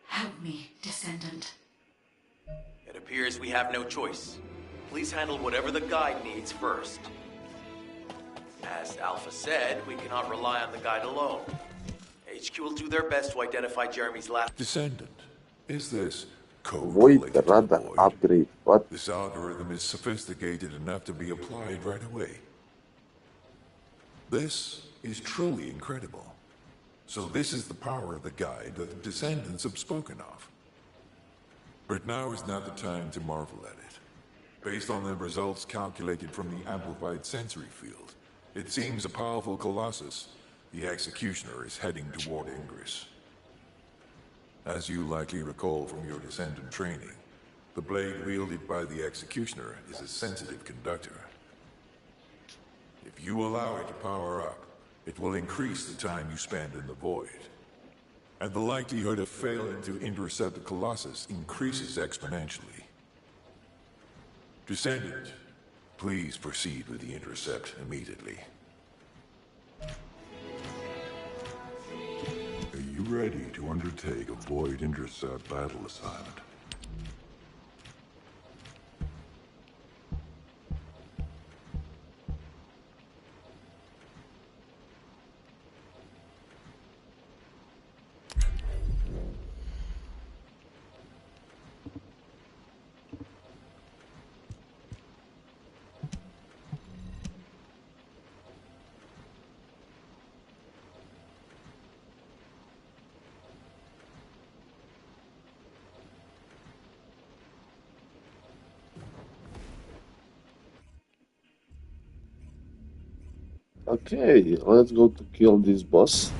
help me, Descendant.
It appears we have no choice. Please handle whatever the guide needs first. As Alpha said, we cannot rely on the guide alone. HQ will do their best to identify Jeremy's last...
Descendant, is this code
Void
related to
radar
void?
upgrade. What?
This algorithm is sophisticated enough to be applied right away. This is truly incredible. So this is the power of the guide that the Descendants have spoken of. But now is not the time to marvel at it. Based on the results calculated from the amplified sensory field, it seems a powerful Colossus, the Executioner, is heading toward Ingress. As you likely recall from your Descendant training, the blade wielded by the Executioner is a sensitive conductor. If you allow it to power up, it will increase the time you spend in the void. And the likelihood of failing to intercept the Colossus increases exponentially. Descendant, please proceed with the intercept immediately. Are you ready to undertake a void intercept battle assignment?
Okay, let's go to kill this boss.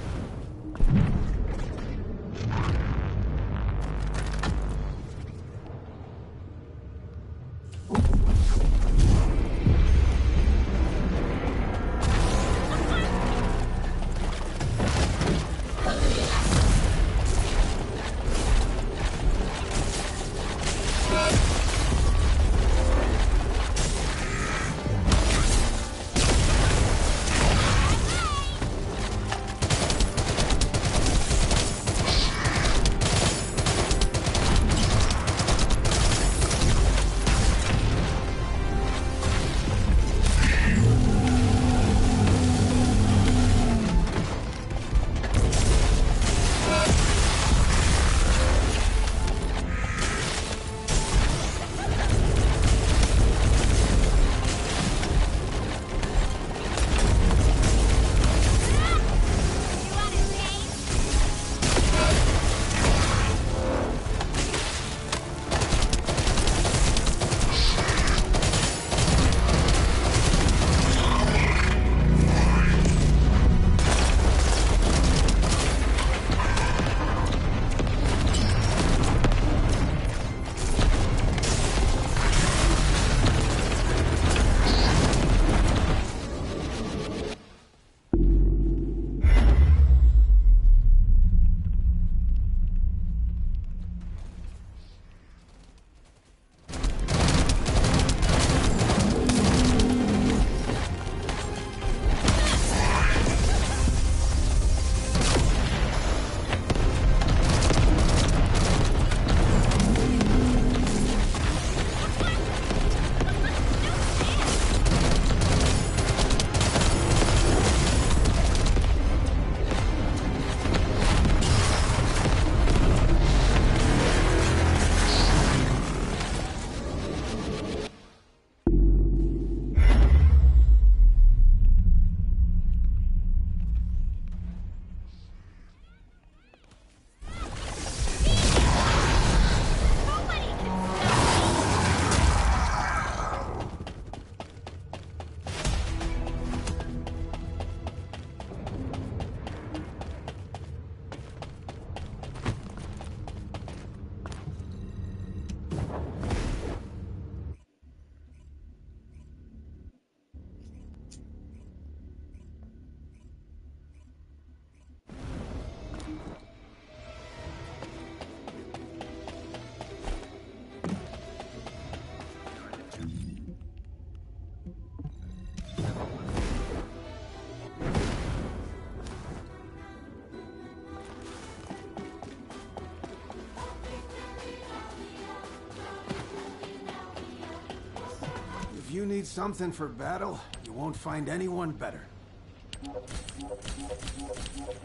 If you need something for battle, you won't find anyone better.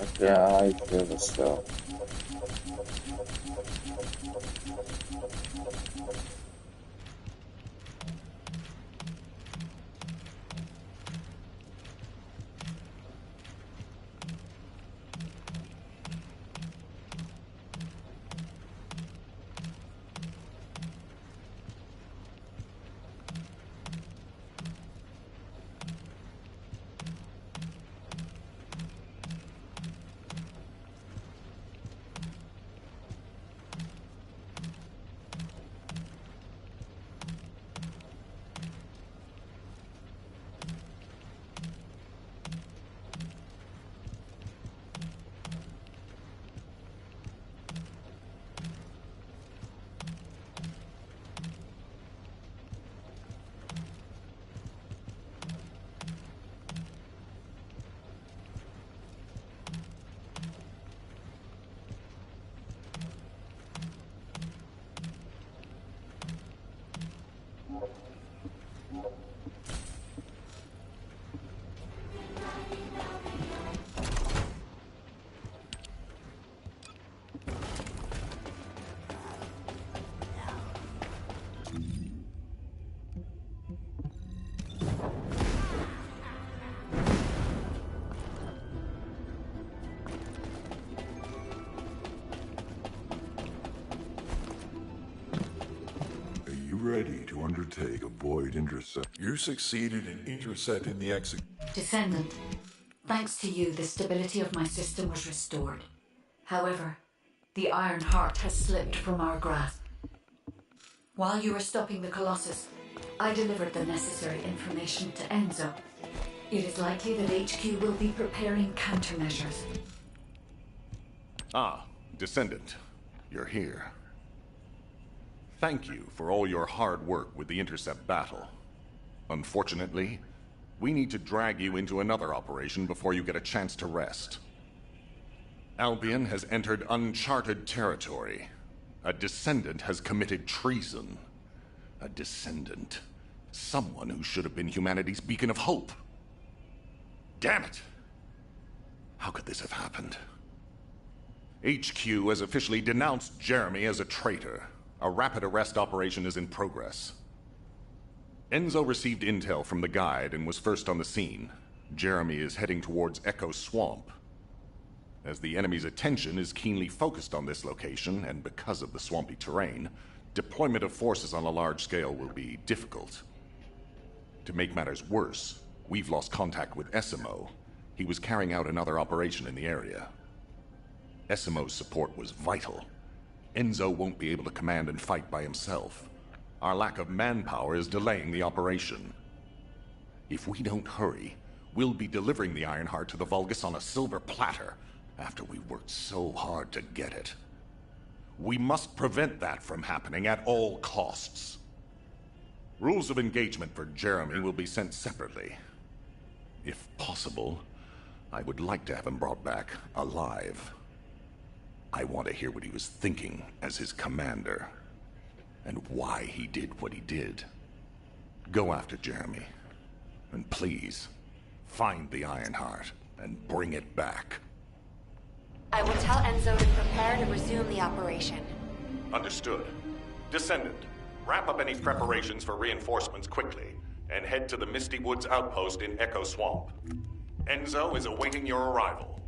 Okay, I think so.
ready to undertake a void intercept. You succeeded in intercepting the exit.
Descendant, thanks to you, the stability of my system was restored. However, the Iron Heart has slipped from our grasp. While you were stopping the Colossus, I delivered the necessary information to Enzo. It is likely that HQ will be preparing countermeasures.
Ah, Descendant, you're here. Thank you for all your hard work with the intercept battle. Unfortunately, we need to drag you into another operation before you get a chance to rest. Albion has entered uncharted territory. A Descendant has committed treason. A Descendant. Someone who should have been humanity's beacon of hope. Damn it! How could this have happened? HQ has officially denounced Jeremy as a traitor. A rapid arrest operation is in progress. Enzo received intel from the guide and was first on the scene. Jeremy is heading towards Echo Swamp. As the enemy's attention is keenly focused on this location, and because of the swampy terrain, deployment of forces on a large scale will be difficult. To make matters worse, we've lost contact with Essimo. He was carrying out another operation in the area. Essimo's support was vital. Enzo won't be able to command and fight by himself. Our lack of manpower is delaying the operation. If we don't hurry, we'll be delivering the Ironheart to the Vulgus on a silver platter after we worked so hard to get it. We must prevent that from happening at all costs. Rules of engagement for Jeremy will be sent separately. If possible, I would like to have him brought back alive. I want to hear what he was thinking as his commander, and why he did what he did. Go after Jeremy, and please, find the Ironheart and bring it back.
I will tell Enzo to prepare to resume the operation.
Understood. Descendant, wrap up any preparations for reinforcements quickly, and head to the Misty Woods outpost in Echo Swamp. Enzo is awaiting your arrival.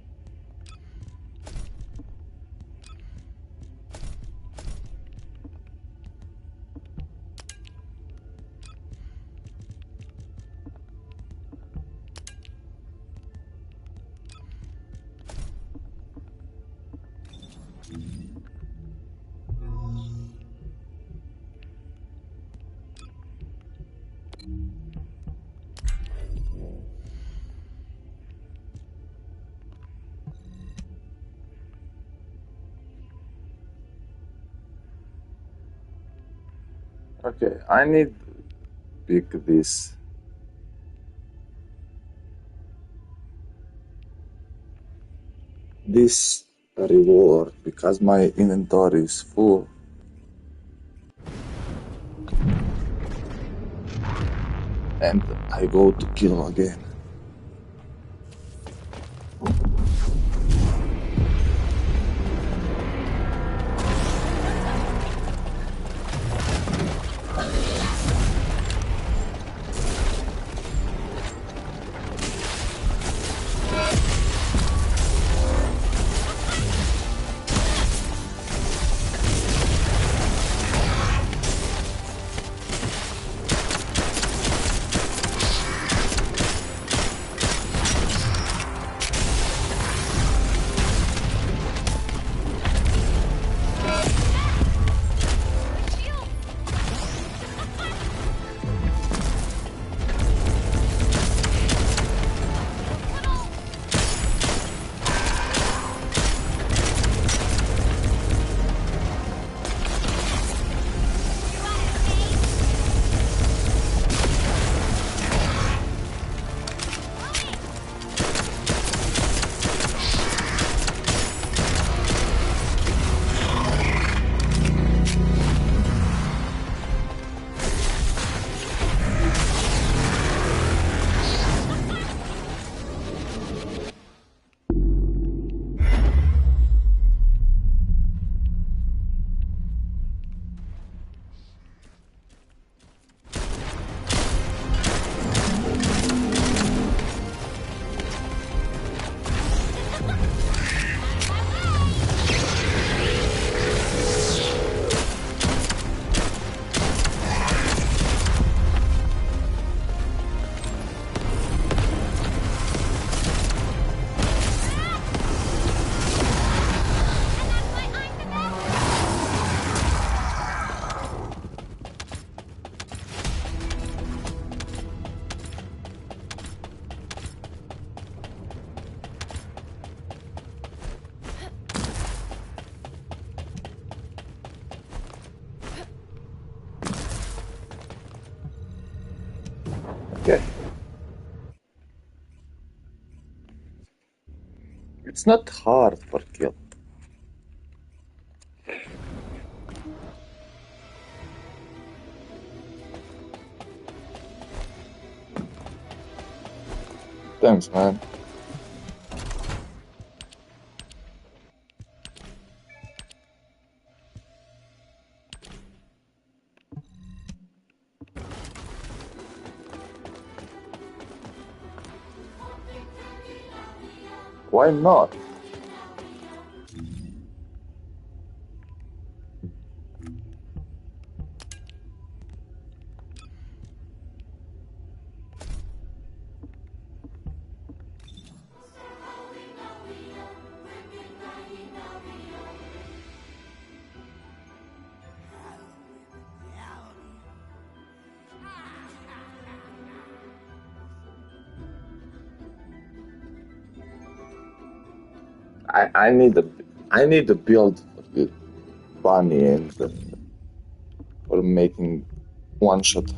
Okay, I need pick this. This reward because my inventory is full. And I go to kill again. It's not hard for kill. Thanks, man. Why not? I need a build for the bunny and for making one shot.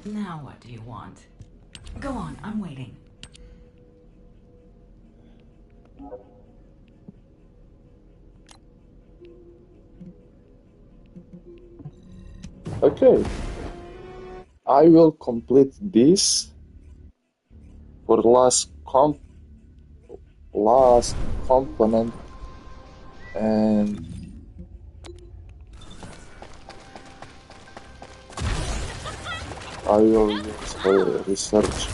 Now what do you want? Go on, I'm waiting.
Okay. I will complete this for last component and I will use for research.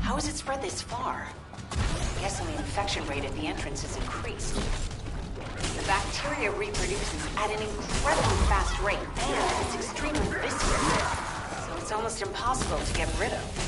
How has it spread this far? I'm guessing the infection rate at the entrance has increased. The bacteria reproduces at an incredibly fast rate, and it's extremely viscous, so it's almost impossible to get rid of.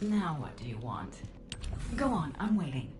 Now what do you want? Go on, I'm waiting.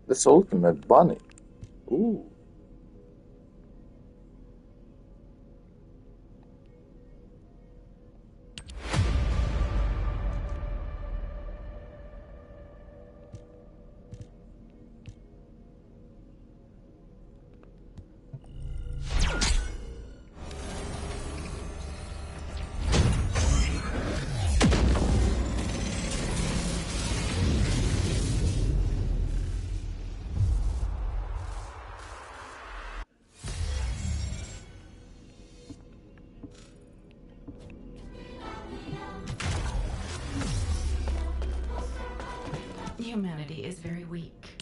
This ultimate bunny. Ooh.
Humanity is very weak.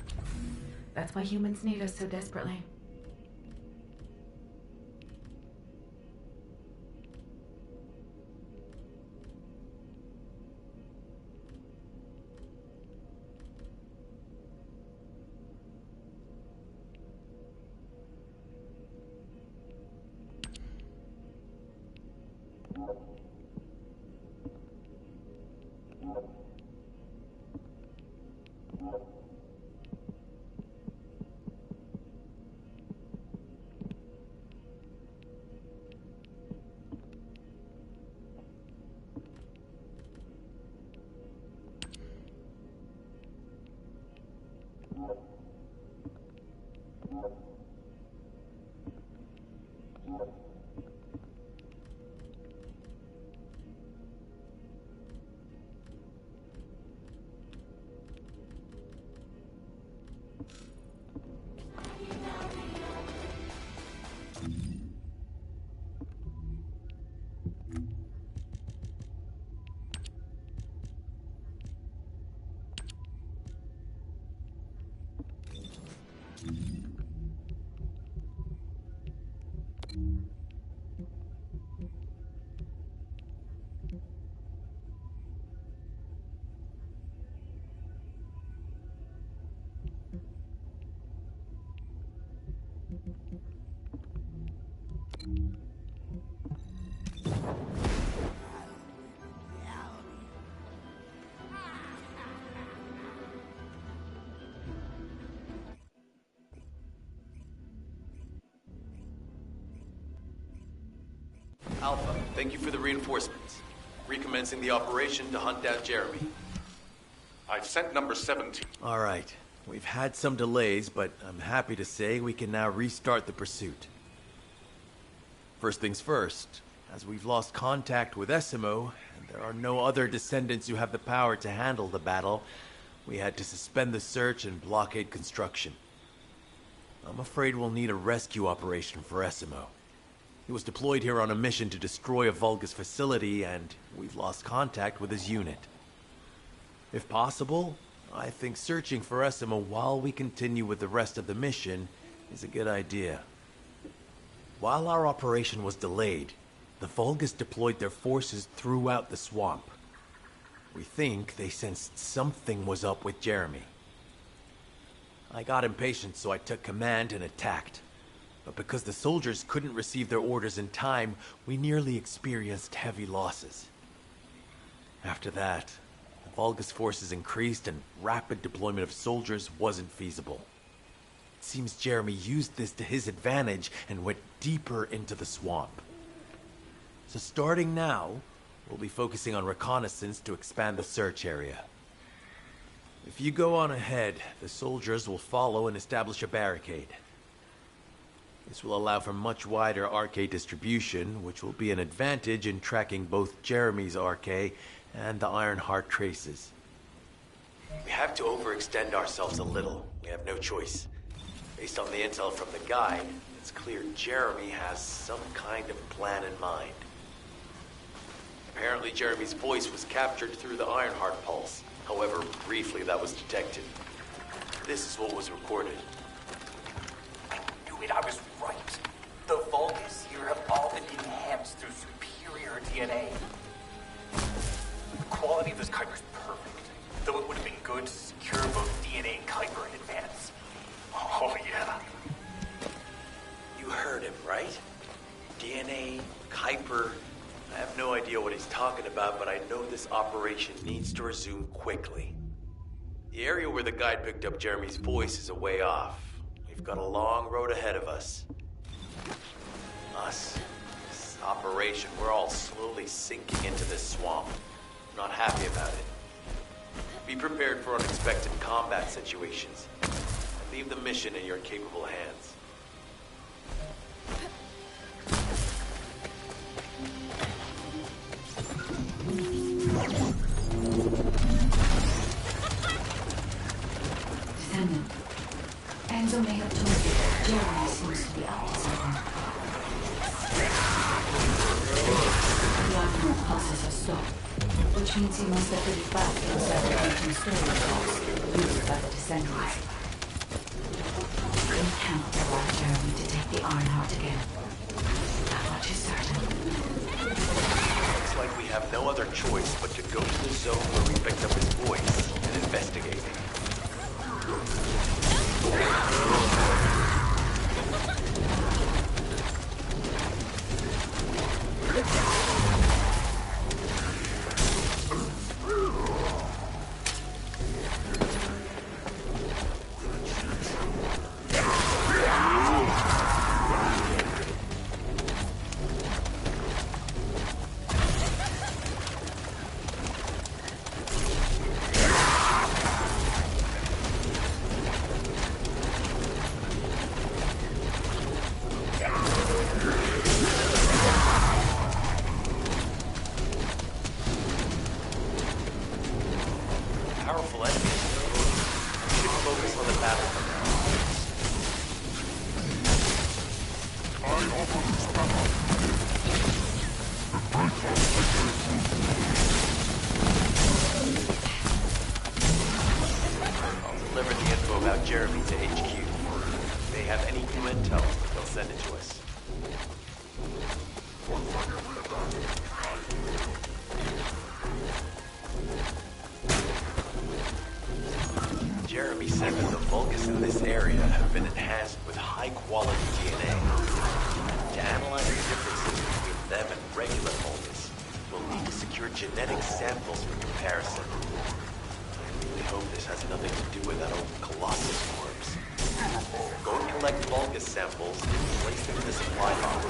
That's why humans need us so desperately.
Alpha, thank you for the reinforcements. Recommencing the operation to hunt down Jeremy.
I've sent number 17.
All right. We've had some delays, but I'm happy to say we can now restart the pursuit. First things first, as we've lost contact with Essimo, and there are no other descendants who have the power to handle the battle, we had to suspend the search and blockade construction. I'm afraid we'll need a rescue operation for Essimo. He was deployed here on a mission to destroy a Vulgus facility, and we've lost contact with his unit. If possible, I think searching for Essimo while we continue with the rest of the mission is a good idea. While our operation was delayed, the Vulgus deployed their forces throughout the swamp. We think they sensed something was up with Jeremy. I got impatient, so I took command and attacked. But because the soldiers couldn't receive their orders in time, we nearly experienced heavy losses. After that, the Vulgus forces increased and rapid deployment of soldiers wasn't feasible. It seems Jeremy used this to his advantage and went deeper into the swamp. So starting now, we'll be focusing on reconnaissance to expand the search area. If you go on ahead, the soldiers will follow and establish a barricade. This will allow for much wider RK distribution, which will be an advantage in tracking both Jeremy's RK and the Ironheart traces. We have to overextend ourselves a little. We have no choice. Based on the intel from the guide, it's clear Jeremy has some kind of plan in mind. Apparently Jeremy's voice was captured through the Ironheart pulse. However, briefly that was detected. This is what was recorded.
I knew it, I was right. The Vulgus here have all been enhanced through superior DNA. The quality of this Kuiper is perfect, though it would have been good to secure both DNA and Kuiper in advance. Oh yeah.
You heard him, right? DNA, Kuiper. I have no idea what he's talking about, but I know this operation needs to resume quickly. The area where the guide picked up Jeremy's voice is a way off. We've got a long road ahead of us. This operation, we're all slowly sinking into this swamp. I'm not happy about it. Be prepared for unexpected combat situations. And leave the mission in your capable hands.
Descendant, Enzo may have told you that Jeremy seems to be up to something. The Ironheart pulses have stopped, which means he must have put it back inside the ancient storage box used by the Descendants. We cannot allow Jeremy to take the Ironheart again. That much is certain.
Looks like we have no other choice but to go to the zone where we picked up his voice and investigate it. Powerful enemies. We should focus on the battle for I'll deliver the info about Jeremy to HQ. If they have any new intel, they'll send it to us. Jeremy said that the Vulgus in this area have been enhanced with high-quality DNA. To analyze the differences between them and regular Vulgus, we'll need to secure genetic samples for comparison. I really hope this has nothing to do with that old Colossus corpse. Go and collect Vulgus samples and place them in the supply box.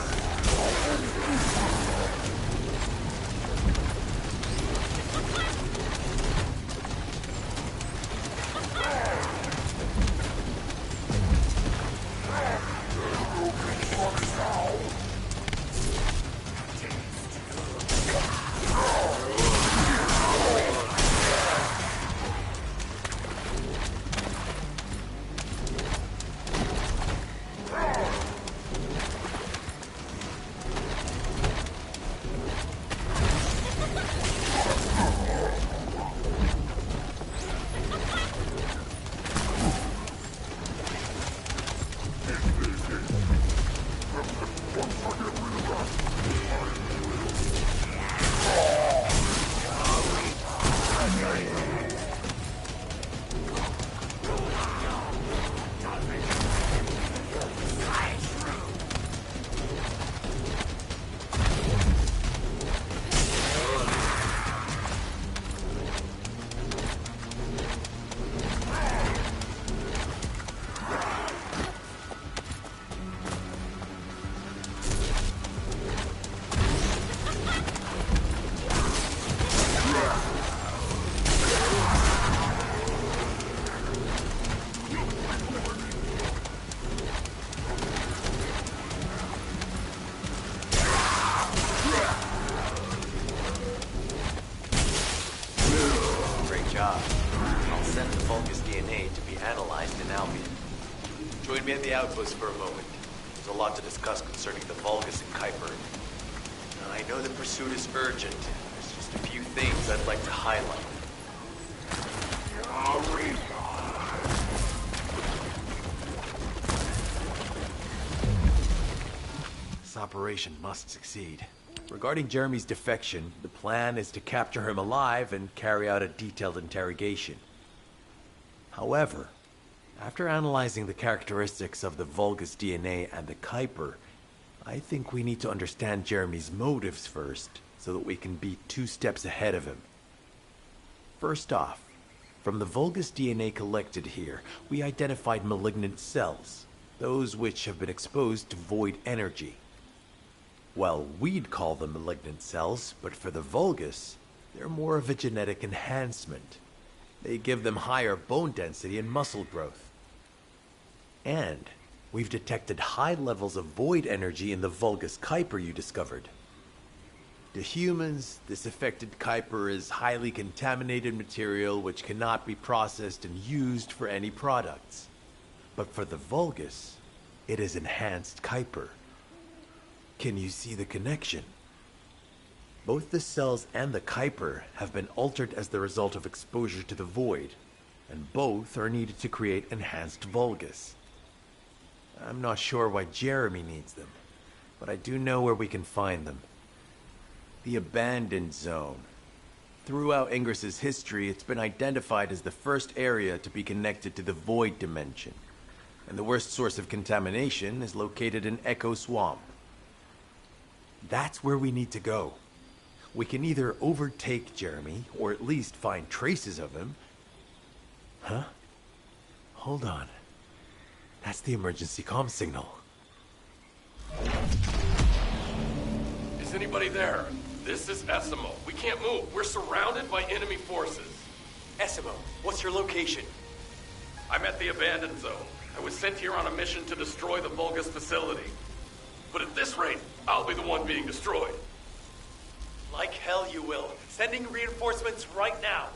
me at the outpost for a moment. There's a lot to discuss concerning the Vulgus and Kuiper. Now, I know the pursuit is urgent. There's just a few things I'd like to highlight.
This operation must succeed. Regarding Jeremy's defection, the plan is to capture him alive and carry out a detailed interrogation. However, after analyzing the characteristics of the Vulgus DNA and the Kuiper, I think we need to understand Jeremy's motives first, so that we can be 2 steps ahead of him. First off, from the Vulgus DNA collected here, we identified malignant cells, those which have been exposed to void energy. Well, we'd call them malignant cells, but for the Vulgus, they're more of a genetic enhancement. They give them higher bone density and muscle growth. And we've detected high levels of void energy in the Vulgus Kuiper you discovered. To humans, this affected Kuiper is highly contaminated material which cannot be processed and used for any products. But for the Vulgus, it is enhanced Kuiper. Can you see the connection? Both the cells and the Kuiper have been altered as the result of exposure to the void, and both are needed to create enhanced Vulgus. I'm not sure why Jeremy needs them, but I do know where we can find them. The Abandoned Zone. Throughout Ingris's history, it's been identified as the first area to be connected to the Void Dimension, and the worst source of contamination is located in Echo Swamp. That's where we need to go. We can either overtake Jeremy, or at least find traces of him. Huh? Hold on. That's the emergency comm signal.
Is anybody there? This is Essimo. We can't move. We're surrounded by enemy forces.
Essimo, what's your location?
I'm at the Abandoned Zone. I was sent here on a mission to destroy the Vulgus facility. But at this rate, I'll be the one being destroyed.
Like hell you will. Sending reinforcements right now.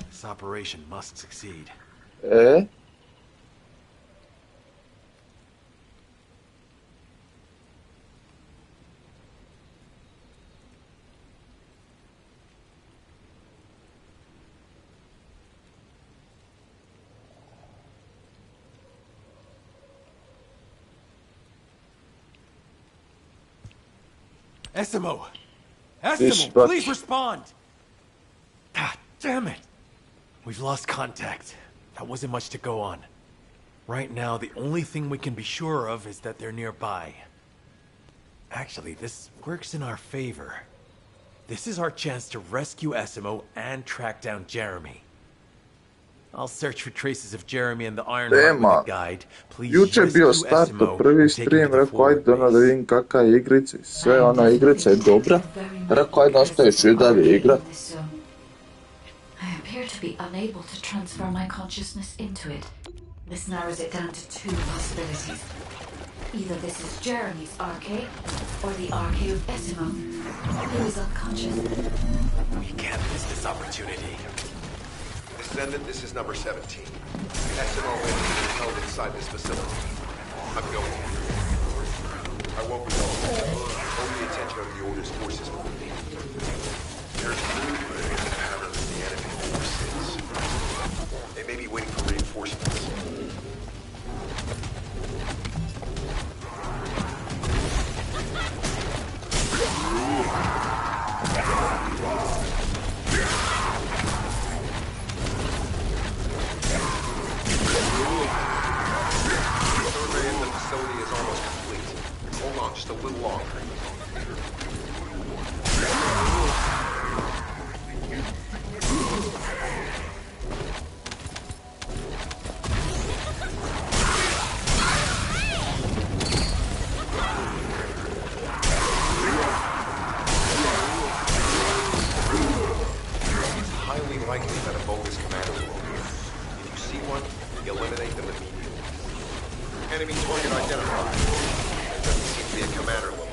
This operation must succeed. Essimo! Essimo, please respond! God damn it! We've lost contact. That wasn't much to go on. Right now, the only thing we can be sure of is that they're nearby. Actually, this works in our favor. This is our chance to rescue Essimo and track down Jeremy. I'll search for traces of Jeremy and the Ironheart with a guide. Please
Juče je bio
rescue
start,
Essimo
prvi
and take him
stream,
to the
rekao ajde
forward
ono da vidim kakva je igrica i sve, ona igrica je dobra. Rekao ajde nastaviš i dalje igrat.
I appear to be unable to transfer my consciousness into it. This narrows it down to two possibilities. Either this is Jeremy's arcade, or the arcade of Essimo, who is unconscious.
We can't miss this opportunity.
Descendant, this is number 17. Essimo is held inside this facility. I'm going in. I won't be long. Only the attention of the Order's forces will be. There's movement in the pattern of the enemy forces. They may be waiting for reinforcements. Just a little longer. It's highly likely that a bogus commander will appear. If you see one, eliminate them immediately. Enemy target identified. Be a commander level.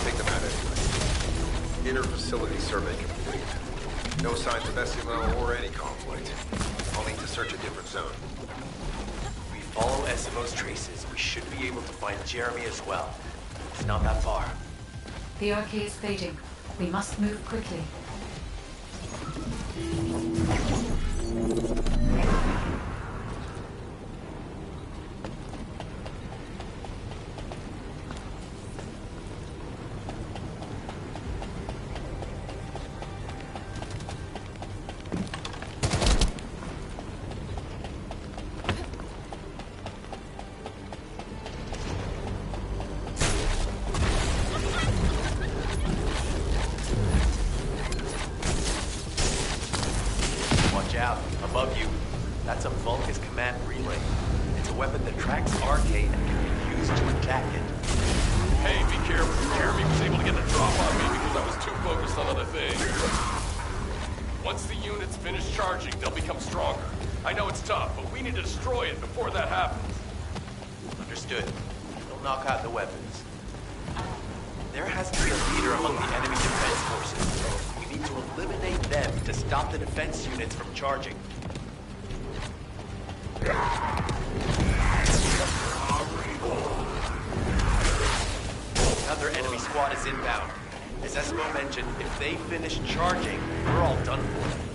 Take them out anyway. Inner facility survey complete. No signs of Essimo or any conflict. I'll need to search a different zone.
If we follow Essimo's traces, we should be able to find Jeremy as well. It's not that far.
The arcade is fading. We must move quickly.
Above you, that's a Vulgus command relay. It's a weapon that tracks Arcade and can be used to attack it.
Hey, be careful. Jeremy was able to get the drop on me because I was too focused on other things. Once the units finish charging, they'll become stronger. I know it's tough, but we need to destroy it before that happens.
Understood. We'll knock out the weapons. There has to be a leader among the enemy defense forces. We need to eliminate them to stop the defense units from charging. Another enemy squad is inbound. As Essimo mentioned, if they finish charging, we're all done for.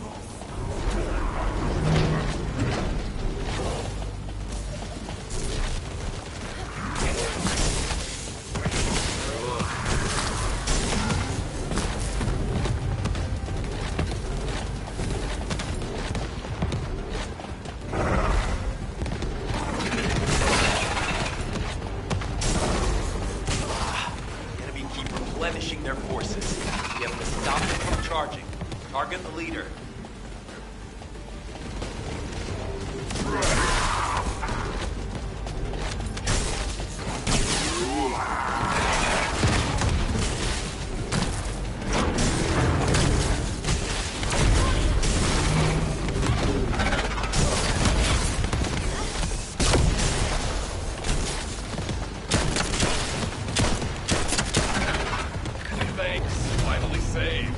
Replenishing their forces. We have to stop them from charging. Target the leader.
saved.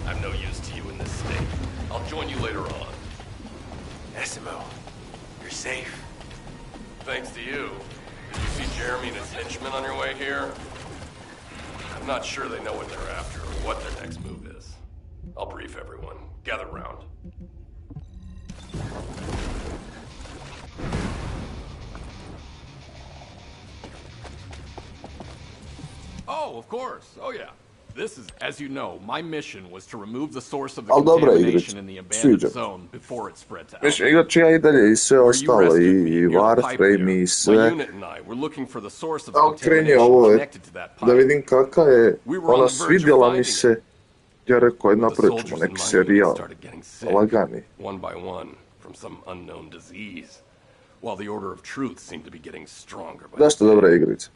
I'm no use to you in this state. I'll join you later on.
Essimo, you're safe.
Thanks to you. Did you see Jeremy and his henchmen on your way here? I'm not sure they know what they're after or what their next move is. I'll brief everyone. Gather round.
Oh, of course. Oh, yeah. This is, as you know, my mission was to remove the source of the
Al dobra
contamination
igrić,
in the abandoned
sviđa.
zone before it spread to
Mislim, igrat ću ja i dalje i sve ostalo, i Warframe i sve. Ali kreni ovo je, da vidim kakav je, ona svidjela mi se, ja rekao, je napravit ćemo neki serijal, lagani.
One by one, from some unknown disease, while the Order of Truth seemed to be getting stronger.
Zašto dobra igrica?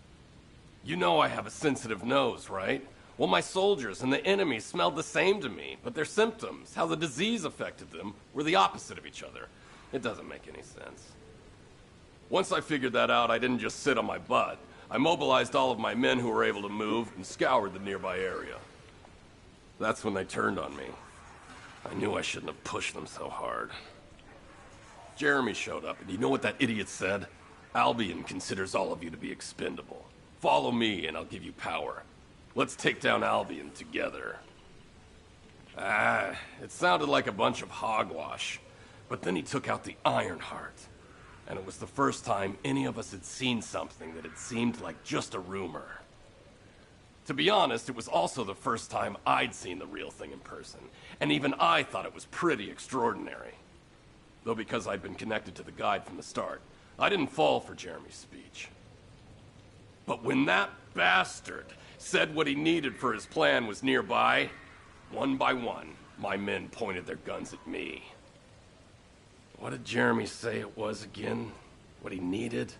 You know I have a sensitive nose, right? Well, my soldiers and the enemy smelled the same to me, but their symptoms, how the disease affected them, were the opposite of each other. It doesn't make any sense. Once I figured that out, I didn't just sit on my butt. I mobilized all of my men who were able to move and scoured the nearby area. That's when they turned on me. I knew I shouldn't have pushed them so hard. Jeremy showed up, and you know what that idiot said? Albion considers all of you to be expendable. Follow me, and I'll give you power. Let's take down Albion together. It sounded like a bunch of hogwash. But then he took out the Ironheart. And it was the first time any of us had seen something that had seemed like just a rumor. To be honest, it was also the first time I'd seen the real thing in person. And even I thought it was pretty extraordinary. Though because I'd been connected to the guide from the start, I didn't fall for Jeremy's speech. But when that bastard said what he needed for his plan was nearby, one by one, my men pointed their guns at me. What did Jeremy say it was again? What he needed?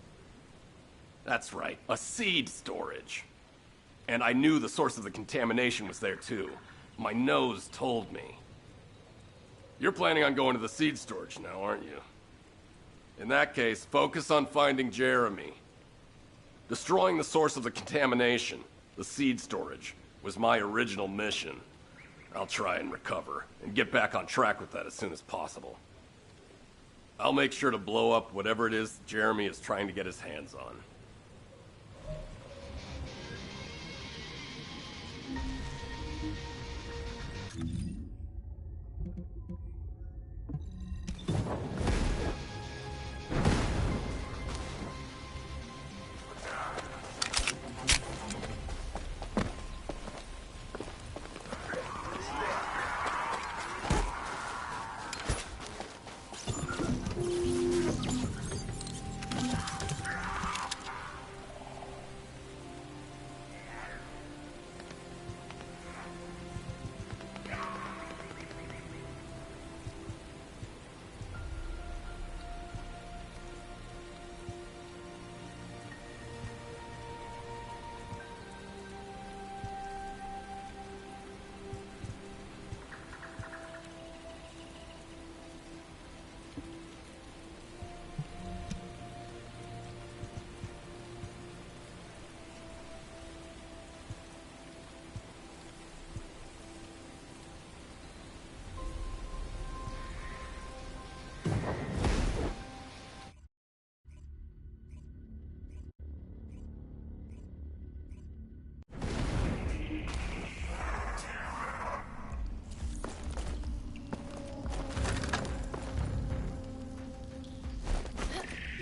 That's right, a seed storage. And I knew the source of the contamination was there too. My nose told me. You're planning on going to the seed storage now, aren't you? In that case, focus on finding Jeremy. Destroying the source of the contamination, the seed storage, was my original mission. I'll try and recover, and get back on track with that as soon as possible. I'll make sure to blow up whatever it is Jeremy is trying to get his hands on.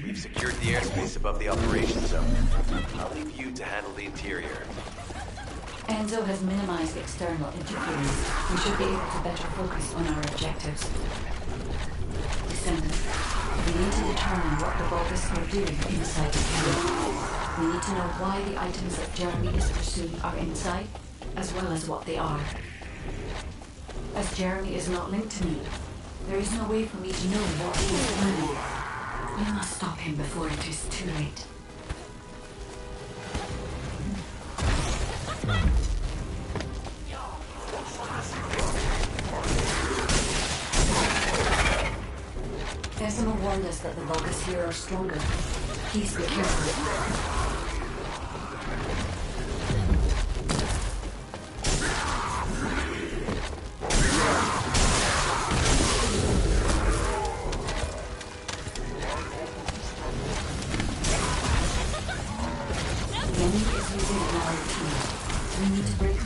We've secured the airspace above the operations zone. I'll leave you to handle the interior.
Enzo has minimized external interference. We should be able to better focus on our objectives. Descendant, we need to determine what the Vulgus are doing inside the camp. We need to know why the items that Jeremy is pursuing are inside, as well as what they are. As Jeremy is not linked to me, there is no way for me to know what he is planning. We must stop him before it is too late. Decima warned us that the Vulgus here are stronger. Please be careful.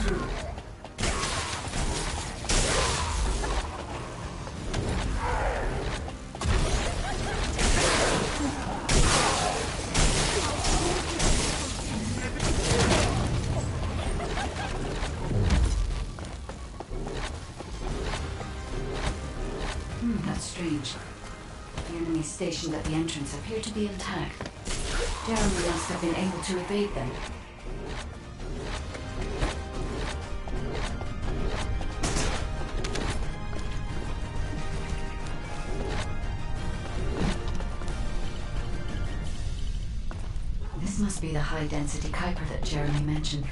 through. That's strange. The enemies stationed at the entrance appear to be intact. Jeremy must have been able to evade them. This must be the high-density Kuiper that Jeremy mentioned.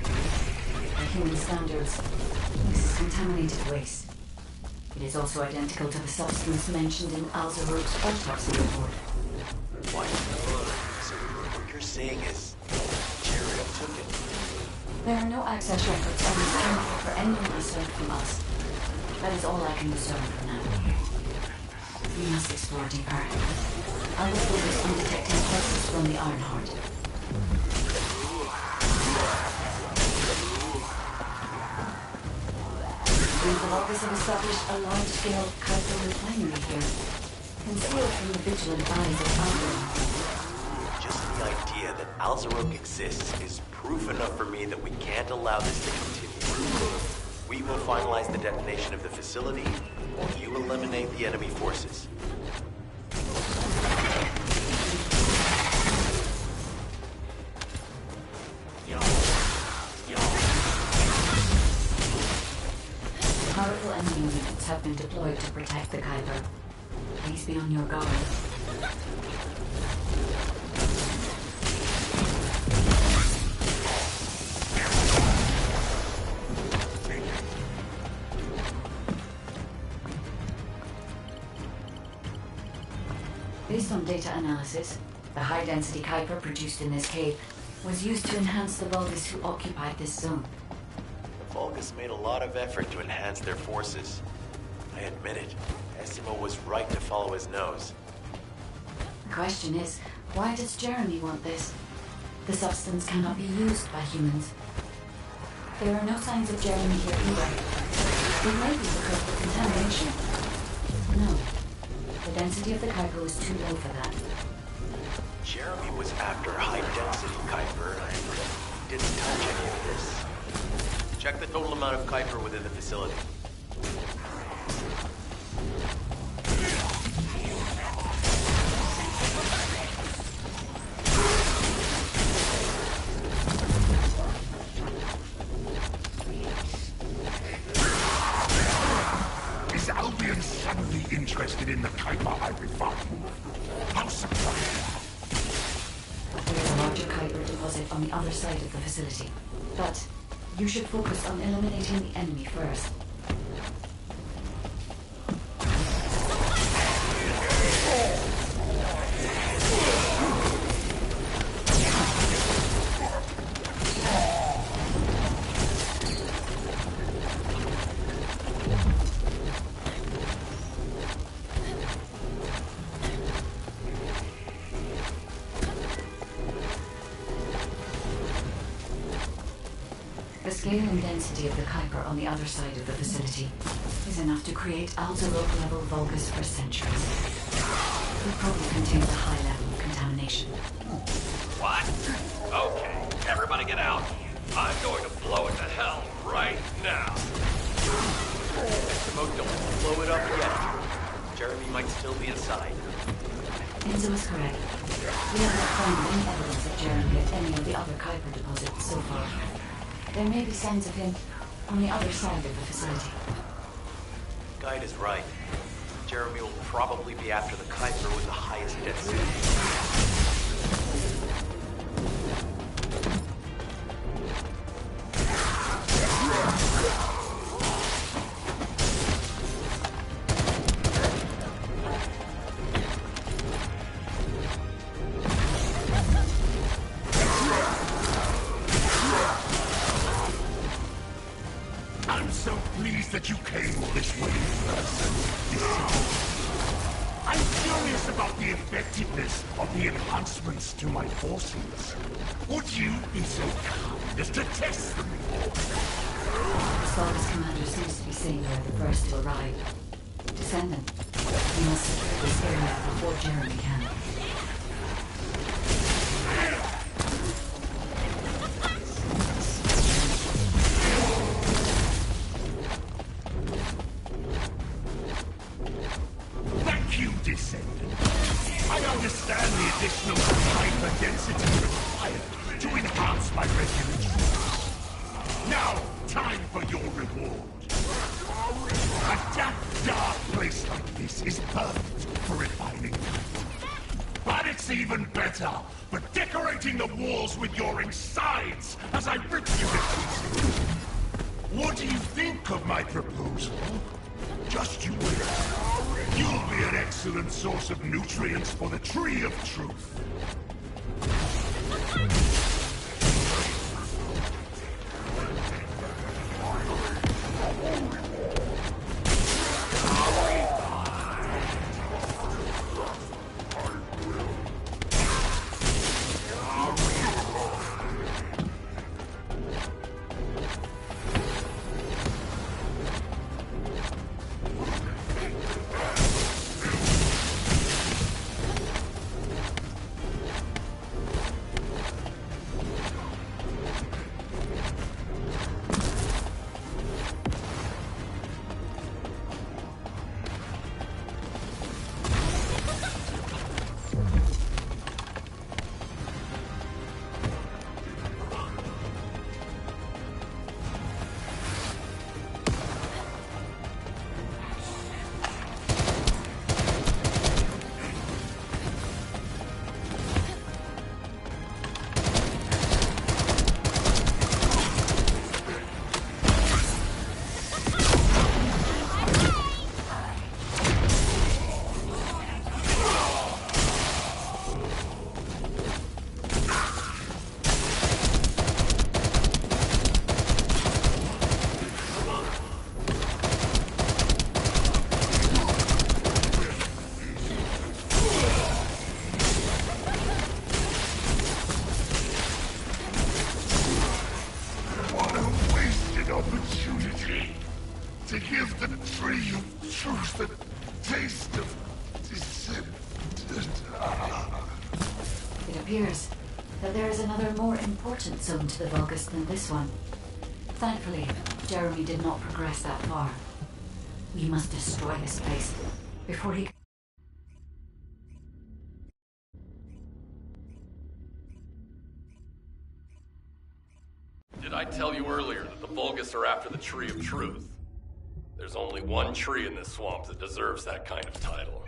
By human standards, this is contaminated waste. It is also identical to the substance mentioned in Alzarook's autopsy report.
What? So what you're saying is Jeremy took it?
There are no access records on this chemical for anyone aside from us. That is all I can discern for now. We must explore deeper. I will focus on detecting traces from the Ironheart. The Vulgus have established a large-scale Kuiper refinery here, concealed from the vigilant eyes of Alzarook.
Just the idea that Alzarook exists is proof enough for me that we can't allow this to continue. We will finalize the detonation of the facility, while you eliminate the enemy forces.
Powerful enemy units have been deployed to protect the Kuiper. Please be on your guard. Based on data analysis, the high-density Kuiper produced in this cave was used to enhance the Vulgus who occupied this zone.
Vulgus made a lot of effort to enhance their forces. I admit it. Essimo was right to follow his nose.
The question is, why does Jeremy want this? The substance cannot be used by humans. There are no signs of Jeremy here either. It may be because of the contamination. No. The density of the Kuiper was too low for that.
Jeremy was after high-density Kuiper and didn't touch any of this. Check the total amount of Kuiper within the facility.
Is Albion suddenly interested in the Kuiper I refined? How surprising!
There is a larger Kuiper deposit on the other side of the facility, but you should focus on eliminating the enemy first. The scale and density of the Kuiper on the other side of the facility is enough to create Alzarook-level Vulgus for centuries. It probably contains a high level of contamination.
What? Okay, everybody get out. I'm going to blow it to hell right now.
Essimo, don't blow it up yet. Jeremy might still be inside.
Enzo is correct. We have not found any evidence of Jeremy at any of the other Kuiper deposits so far. There may be signs of him on the other side of the facility.
Guide is right. Jeremy will probably be after the Kuiper with the highest density.
I'm so pleased that you came all this way in person. I'm curious about the effectiveness of the enhancements to my forces. Would you be so kind as to test them for me?
Vulgus commander seems to be saying we're the first to arrive. Descendant, we must secure this area before Jeremy can.
Thank you, Descendant. I understand the additional hyper-density required to enhance my regulatory. Now, time for your reward. A damp, dark place like this is perfect for refining. But it's even better for decorating the walls with your insides as I rip you to pieces. What do you think of my proposal? Just you wait. You'll be an excellent source of nutrients for the Tree of Truth. Opportunity to give the Tree of Truth the taste of Descendant.
It appears that there is another more important zone to the Vulgus than this one. Thankfully, Jeremy did not progress that far. We must destroy this place before he...
Did I tell you earlier that the Vulgus are after the Tree of Truth? There's only one tree in this swamp that deserves that kind of title.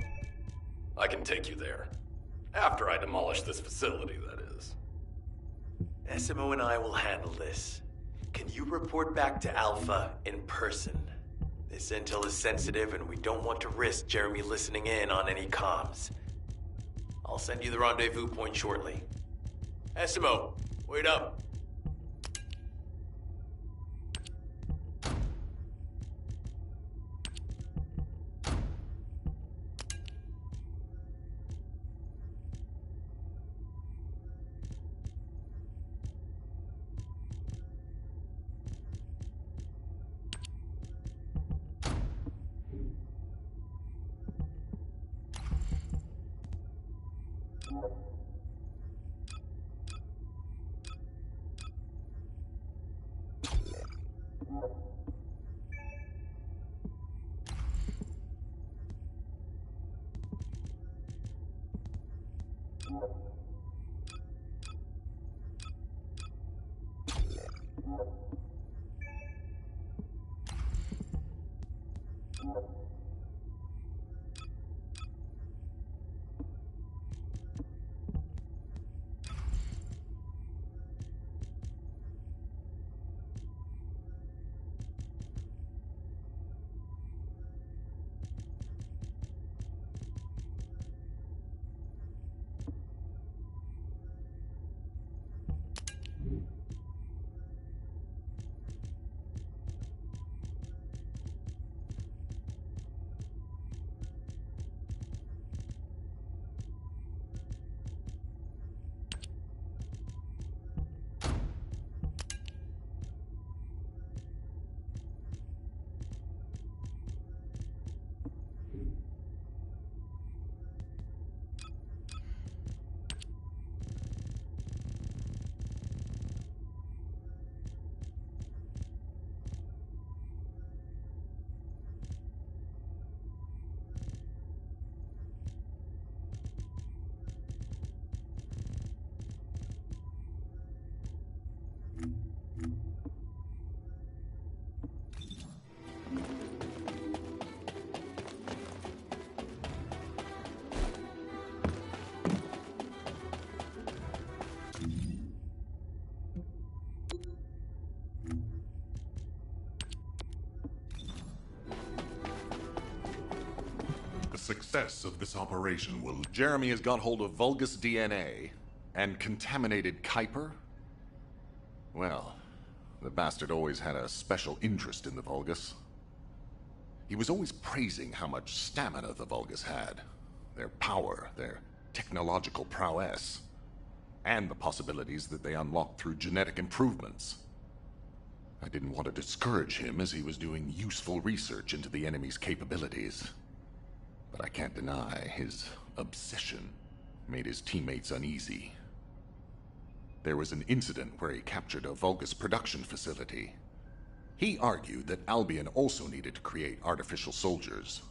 I can take you there. After I demolish this facility, that is.
SMO and I will handle this. Can you report back to Alpha in person? This intel is sensitive and we don't want to risk Jeremy listening in on any comms. I'll send you the rendezvous point shortly. SMO, wait up.
success of this operation will... Jeremy has got hold of Vulgus DNA and contaminated Kuiper? Well, the bastard always had a special interest in the Vulgus. He was always praising how much stamina the Vulgus had, their power, their technological prowess, and the possibilities that they unlocked through genetic improvements. I didn't want to discourage him as he was doing useful research into the enemy's capabilities. But I can't deny his obsession made his teammates uneasy. There was an incident where he captured a Vulgus production facility. He argued that Albion also needed to create artificial soldiers.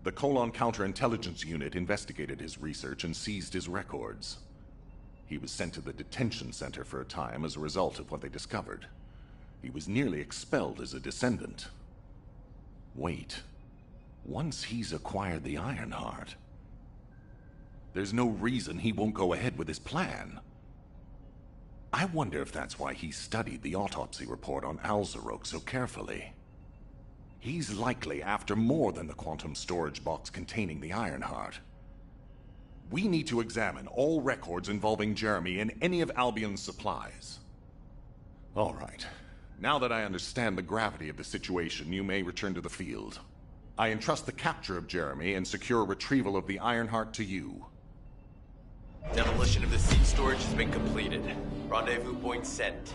The Colon Counterintelligence Unit investigated his research and seized his records. He was sent to the detention center for a time as a result of what they discovered. He was nearly expelled as a descendant. Wait. Once he's acquired the Ironheart, there's no reason he won't go ahead with his plan. I wonder if that's why he studied the autopsy report on Alzarok so carefully. He's likely after more than the quantum storage box containing the Ironheart. We need to examine all records involving Jeremy and any of Albion's supplies. All right. Now that I understand the gravity of the situation, you may return to the field. I entrust the capture of Jeremy and secure retrieval of the Ironheart to you.
Demolition of the seed storage has been completed. Rendezvous point set.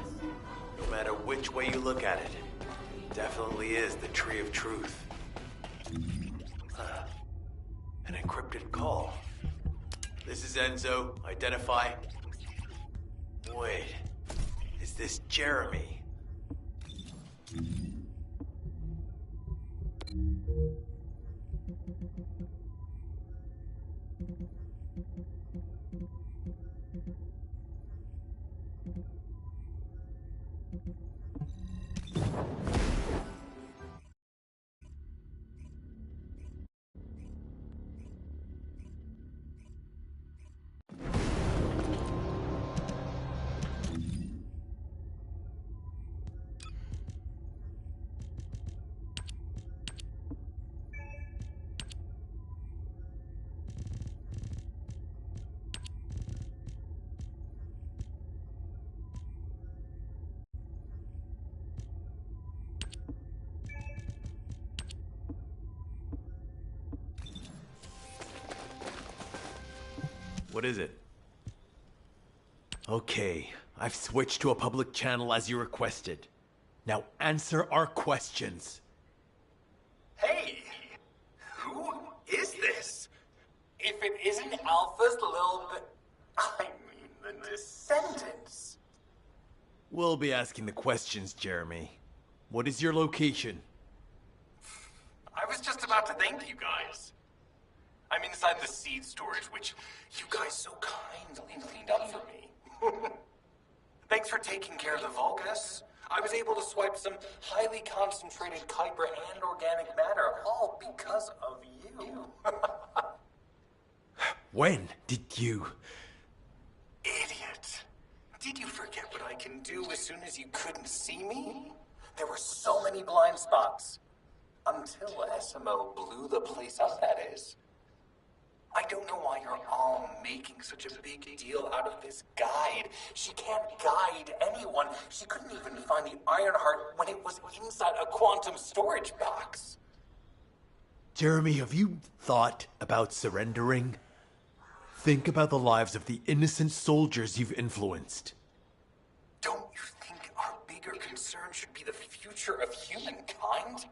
No matter which way you look at it, definitely is the Tree of Truth. An encrypted call. This is Enzo. Identify. Wait. Is this Jeremy? What is it? Okay, I've switched to a public channel as you requested. Now answer our questions.
Hey! Who is this? If it isn't Alpha's little bit... I mean, the Descendants.
We'll be asking the questions, Jeremy. What is your location?
I was just about to thank you guys. I'm inside the seed storage, which you guys so kindly cleaned up for me. Thanks for taking care of the Vulgus. I was able to swipe some highly concentrated Kuiper and organic matter, all because of you.
When did you...
Idiot. Did you forget what I can do as soon as you couldn't see me? There were so many blind spots. Until SMO blew the place up, that is. I don't know why you're all making such a big deal out of this guide. She can't guide anyone. She couldn't even find the Ironheart when it was inside a quantum storage box.
Jeremy, have you thought about surrendering? Think about the lives of the innocent soldiers you've influenced.
Don't you think our bigger concern should be the future of humankind?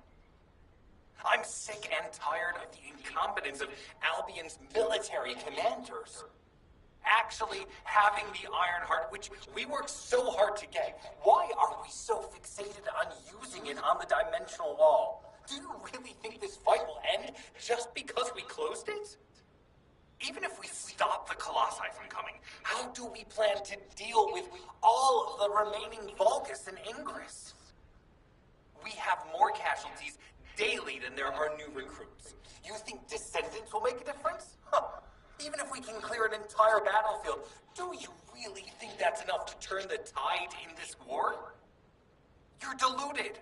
I'm sick and tired of the incompetence of Albion's military commanders. Actually having the Ironheart, which we worked so hard to get, why are we so fixated on using it on the dimensional wall? Do you really think this fight will end just because we closed it? Even if we stop the Colossi from coming, how do we plan to deal with all of the remaining Vulgus and Ingress? We have more casualties daily than there are new recruits. You think Descendants will make a difference? Huh. Even if we can clear an entire battlefield, do you really think that's enough to turn the tide in this war? You're deluded.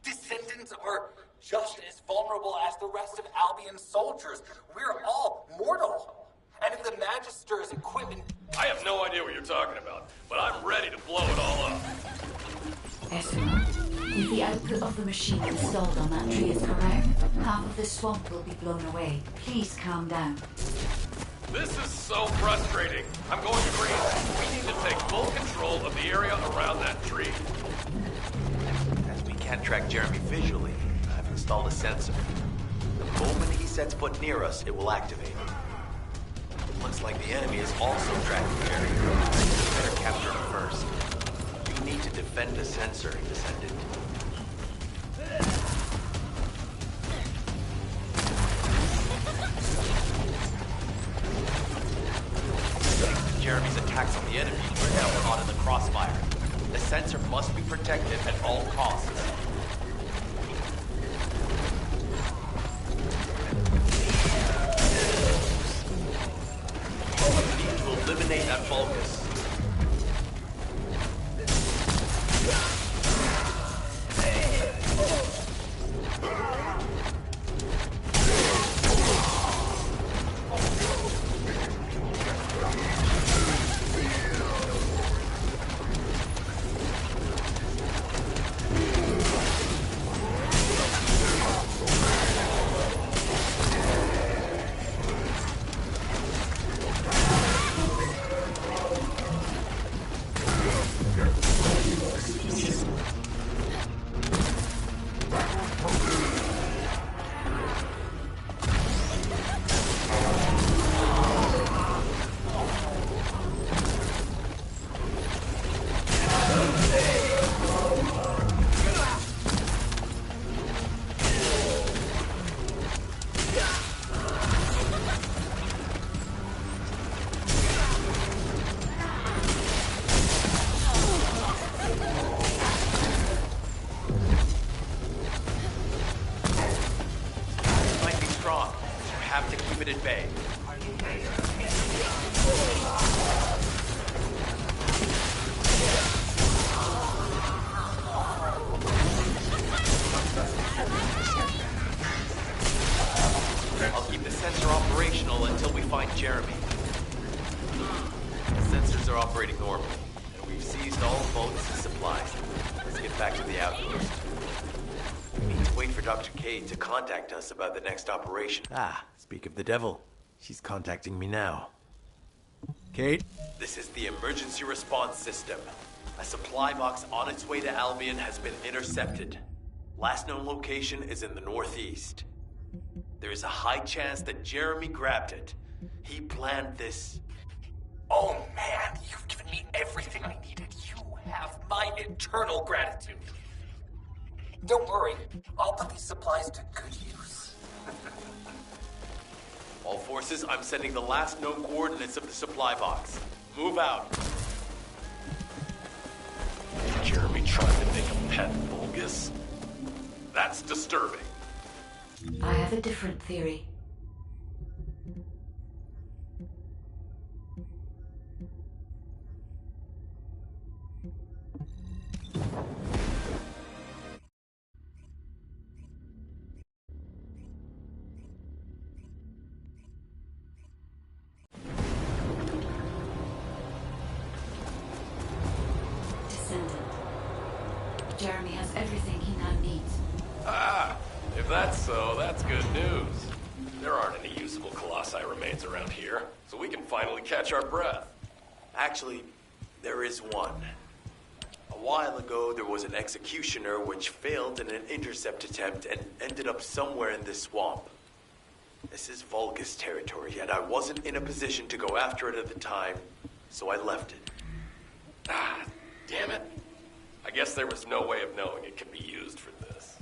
Descendants citizens are just as vulnerable as the rest of Albion's soldiers. We're all mortal. And if the Magister's equipment...
I have no idea what you're talking about, but I'm ready to blow it all up.
Esma, if the output of the machine installed on that tree is correct, half of the swamp will be blown away. Please calm down.
This is so frustrating. I'm going crazy. We need to take full control of the area around that tree.
As we can't track Jeremy visually, I've installed a sensor. The moment he sets foot near us, it will activate. Looks like the enemy is also tracking Jeremy. We better capture him first. You need to defend the sensor, Descendant. Jeremy's attacks on the enemy, we're now caught in the crossfire. The sensor must be protected at all costs. We need to eliminate that Vulgus. To contact us about the next operation.
Ah, speak of the devil. She's contacting me now. Kate?
This is the emergency response system. A supply box on its way to Albion has been intercepted. Last known location is in the northeast. There is a high chance that Jeremy grabbed it. He planned this.
Oh man, you've given me everything I needed. You have my eternal gratitude. Don't worry, I'll put these supplies to good use.
All forces, I'm sending the last known coordinates of the supply box. Move out.
Jeremy trying to make a pet Vulgus? That's disturbing.
I have a different theory. Jeremy has everything he now needs.
Ah, if that's so, that's good news. There aren't any usable Colossi remains around here, so we can finally catch our breath.
Actually, there is one. A while ago, there was an executioner which failed in an intercept attempt and ended up somewhere in this swamp. This is Vulgus territory, and I wasn't in a position to go after it at the time, so I left it.
Ah, damn it. I guess there was no way of knowing it could be used for this.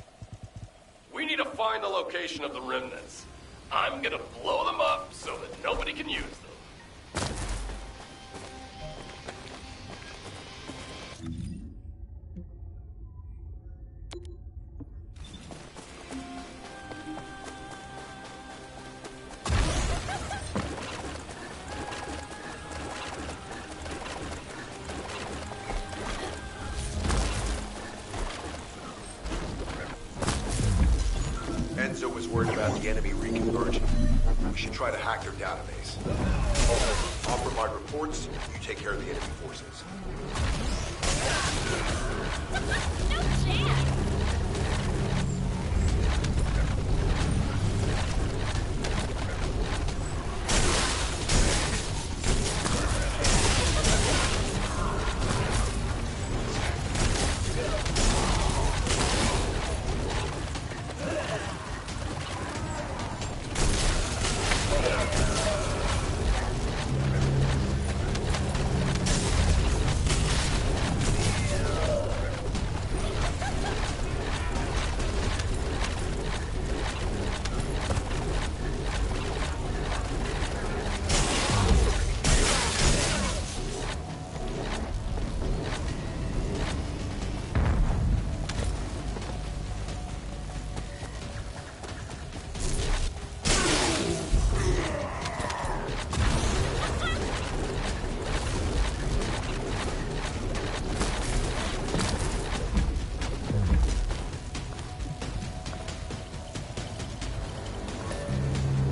We need to find the location of the remnants. I'm gonna blow them up so that nobody can use them.
Enzo was worried about the enemy reconverging. We should try to hack their database. I'll provide reports, you take care of the enemy forces.
No chance!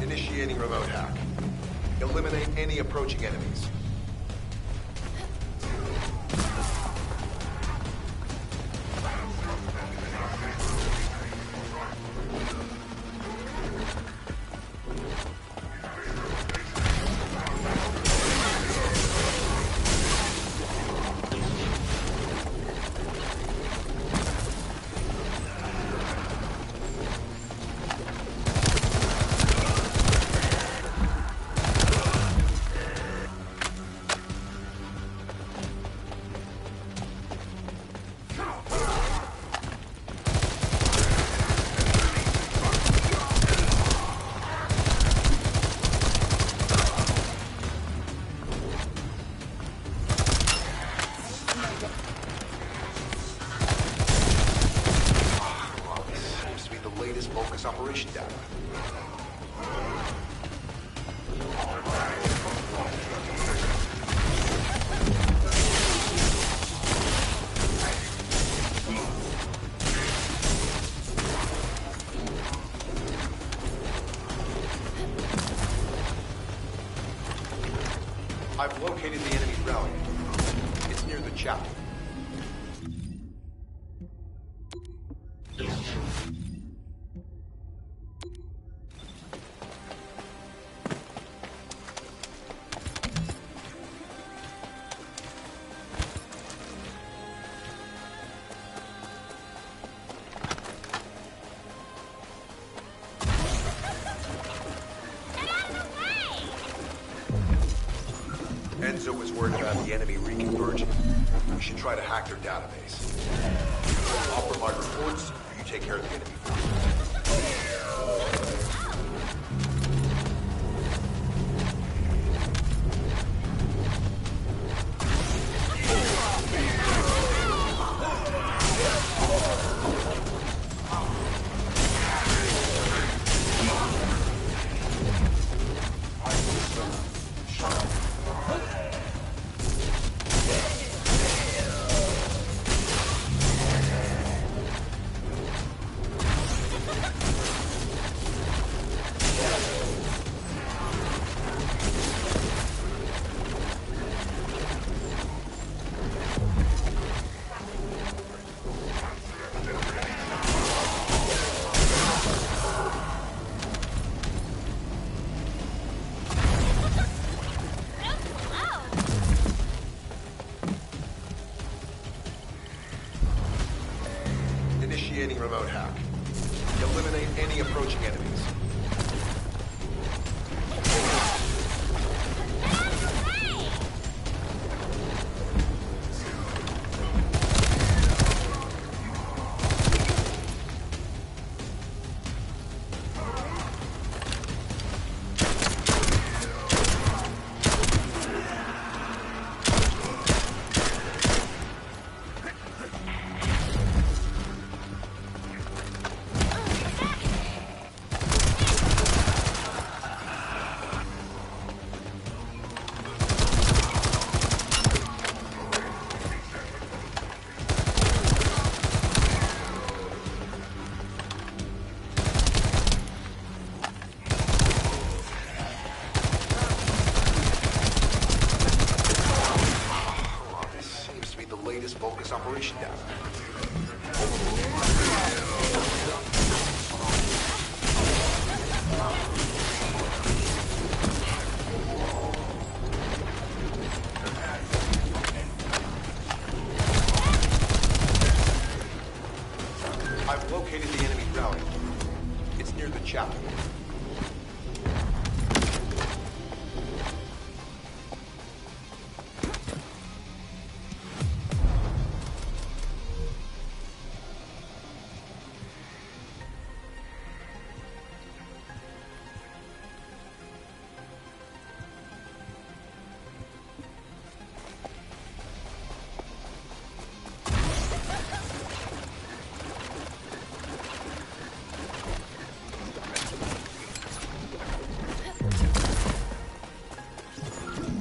Initiating remote hack. Eliminate any approaching enemies. Operation data. I've located the enemy rally. It's near the chapel. Enzo was worried about the enemy reconverging. We should try to hack their database. I'll provide reports, you take care of the enemy forces. Initiating remote hack. Eliminate any approaching enemies. I've located the enemy rally. It's near the chapel.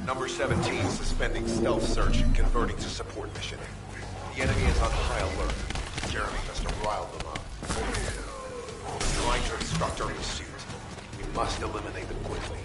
Number 17 suspending stealth search and converting to support mission. The enemy is on high alert. Jeremy must have riled them up. Trying to obstruct our pursuit. We must eliminate them quickly.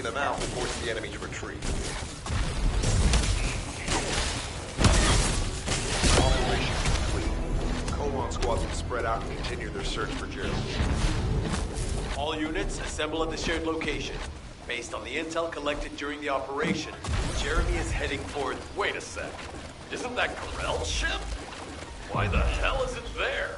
Them out will force the enemy to retreat. Operation complete. Colon squads will spread out and continue their search for Jeremy.
All units assemble at the shared location. Based on the intel collected during the operation, Jeremy is heading for...
Wait a sec. Isn't that Corell's ship? Why the hell is it there?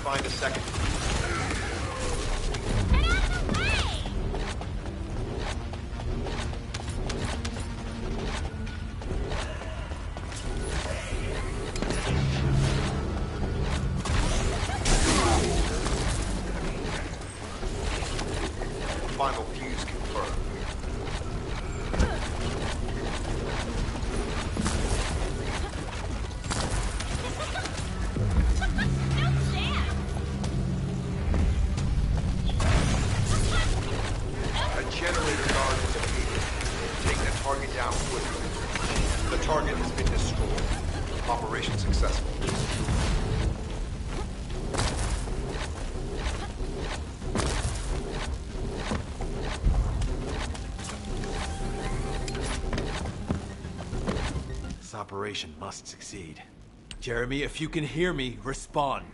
Find a second. Final fuse confirmed. Operation successful.
This operation must succeed. Jeremy, if you can hear me, respond.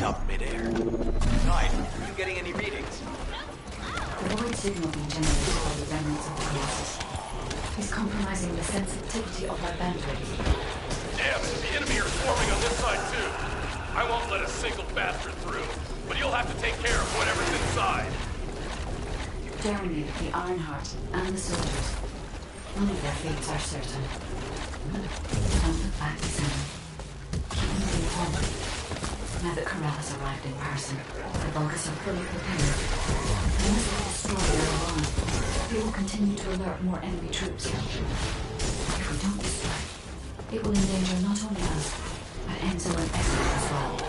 Stopped midair.
Nine, are you getting any readings?
The void signal being generated by the remnants of the Colossus is compromising the sensitivity of our bandwidth.
Damn it, the enemy are swarming on this side too. I won't let a single bastard through, but you'll have to take care of whatever's inside.
Jeremy, the Ironheart, and the soldiers, none of their fates are certain. Don't look back to them. Keep moving forward. Now that Corral has arrived in person, the Vulgus are fully prepared. Unless they destroy their alone, they will continue to alert more enemy troops. If we don't destroy, it will endanger not only us, but Enzo and Esther as well.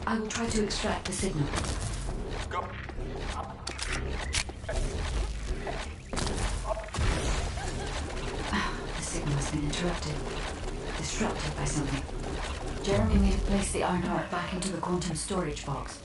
I will try to extract the signal.
Go.
The signal has been interrupted. Disrupted by something. Jeremy may have placed the Ironheart back into the quantum storage box.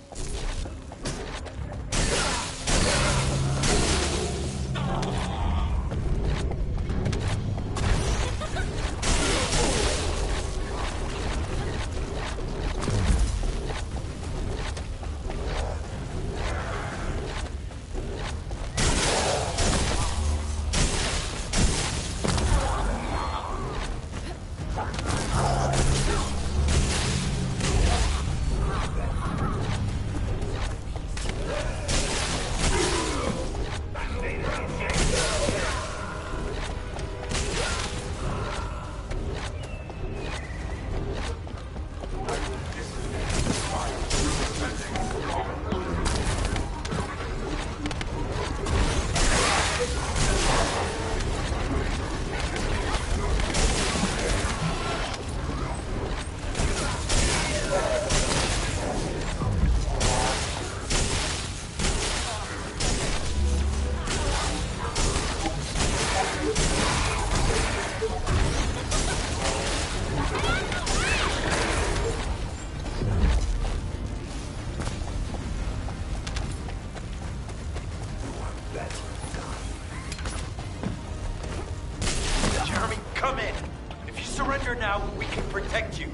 Now, we can protect you.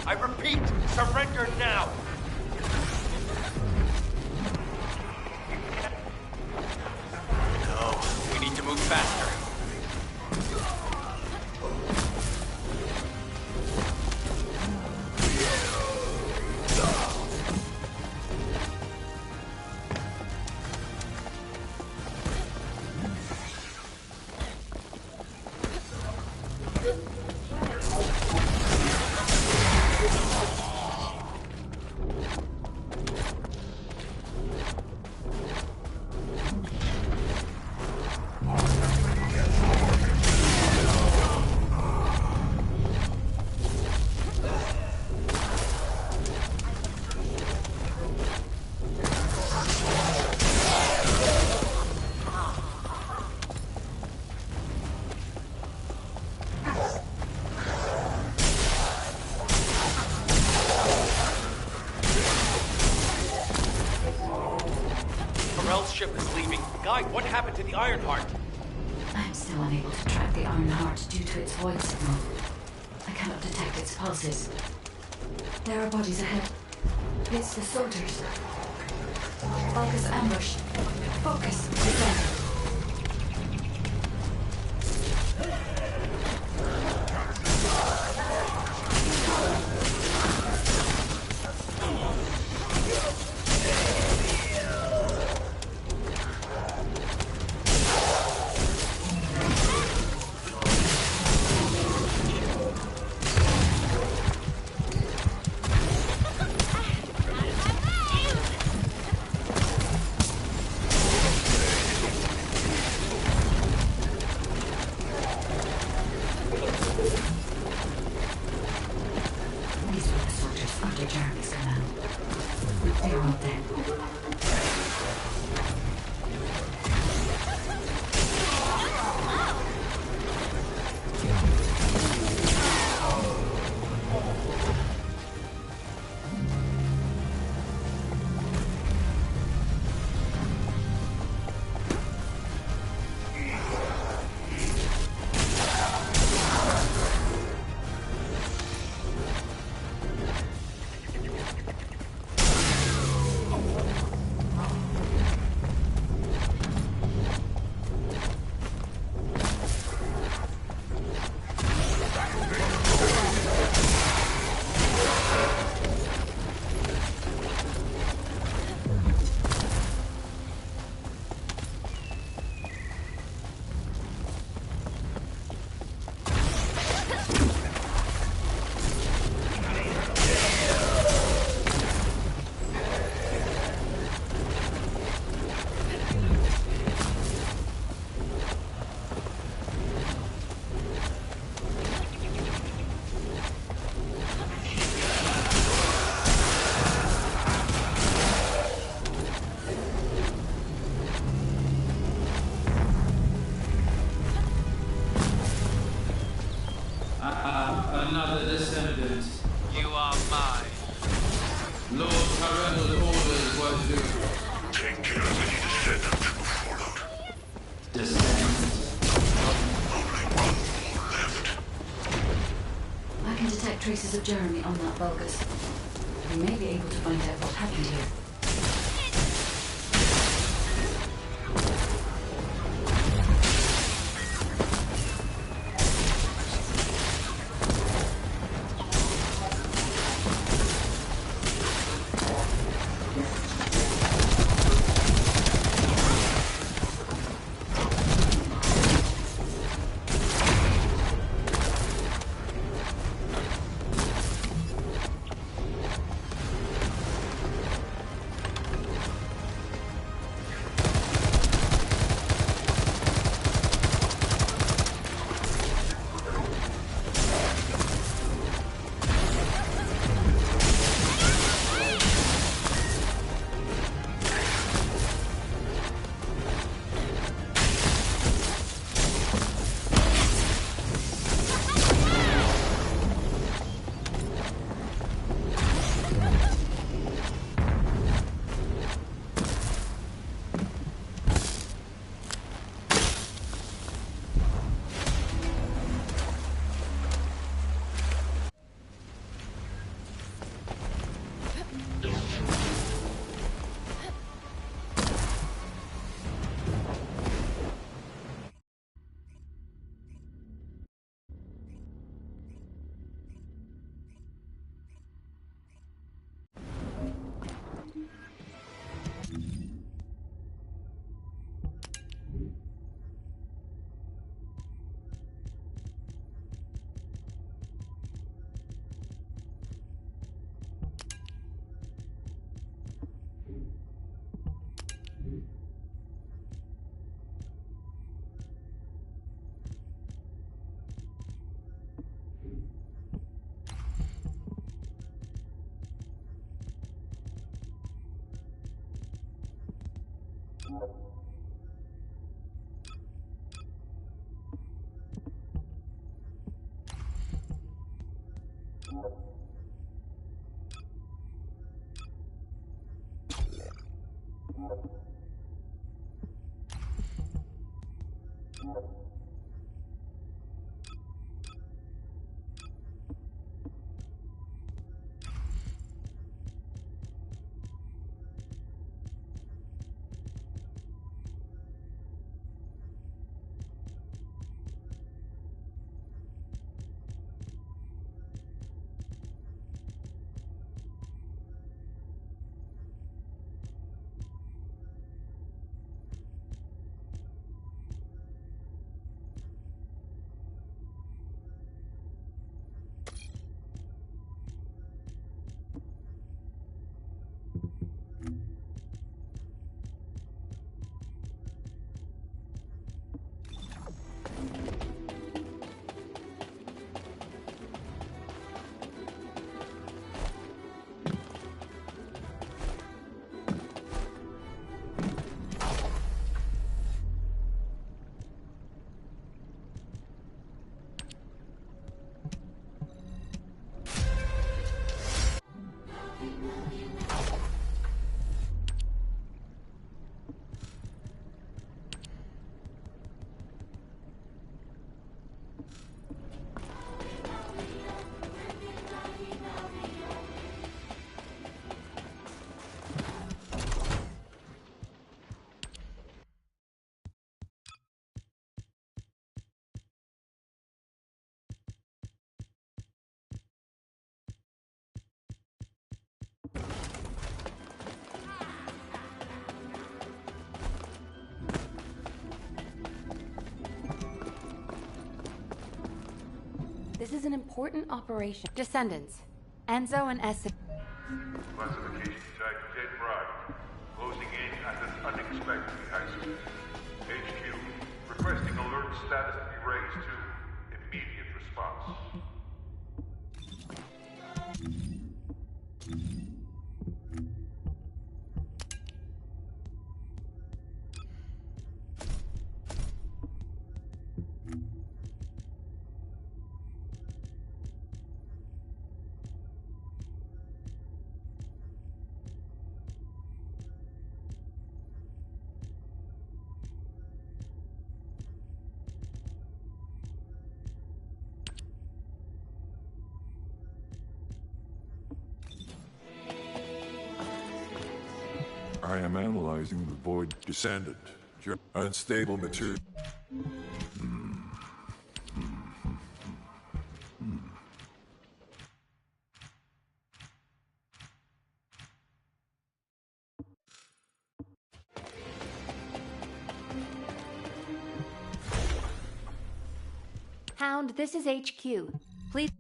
I repeat, surrender now.
Corell's ship is leaving. Guide, what happened to the Ironheart?
I'm still unable to track the Ironheart due to its void signal. I cannot detect its pulses. There are bodies ahead. It's the soldiers. Focus ambush. Focus. Defend.
Another descendant.
You are mine.
Lord Tyrell's orders what to do.
Take care of any descendant who followed.
Descendant.
Only one more left.
I can detect traces of Jeremy on that Vulgus. We may be able to find out what happened here.
This is an important operation. Descendants. Enzo and Essie.
Classification tag 10 Prime. Closing in at an unexpected height. HQ, requesting alert status to be raised to immediate response.
I am analyzing the Void Descendant. Your unstable material.
Hound, this is HQ. Please.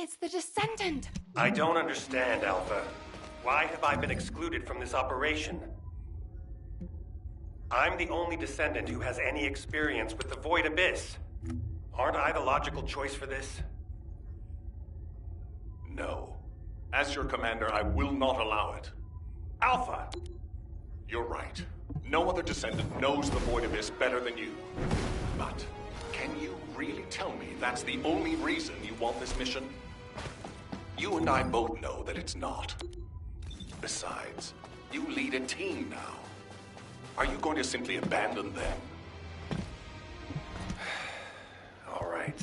It's the Descendant!
I don't understand, Alpha. Why have I been excluded from this operation? I'm the only Descendant who has any experience with the Void Abyss. Aren't I the logical choice for this?
No. As your commander, I will not allow it.
Alpha!
You're right. No other Descendant knows the Void Abyss better than you. But can you really tell me that's the only reason you want this mission? You and I both know that it's not. Besides, you lead a team now. Are you going to simply abandon them?
All right.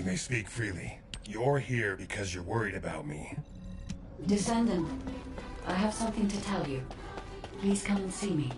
You may speak freely. You're here because you're worried about me.
Descendant, I have something to tell you. Please come and see me.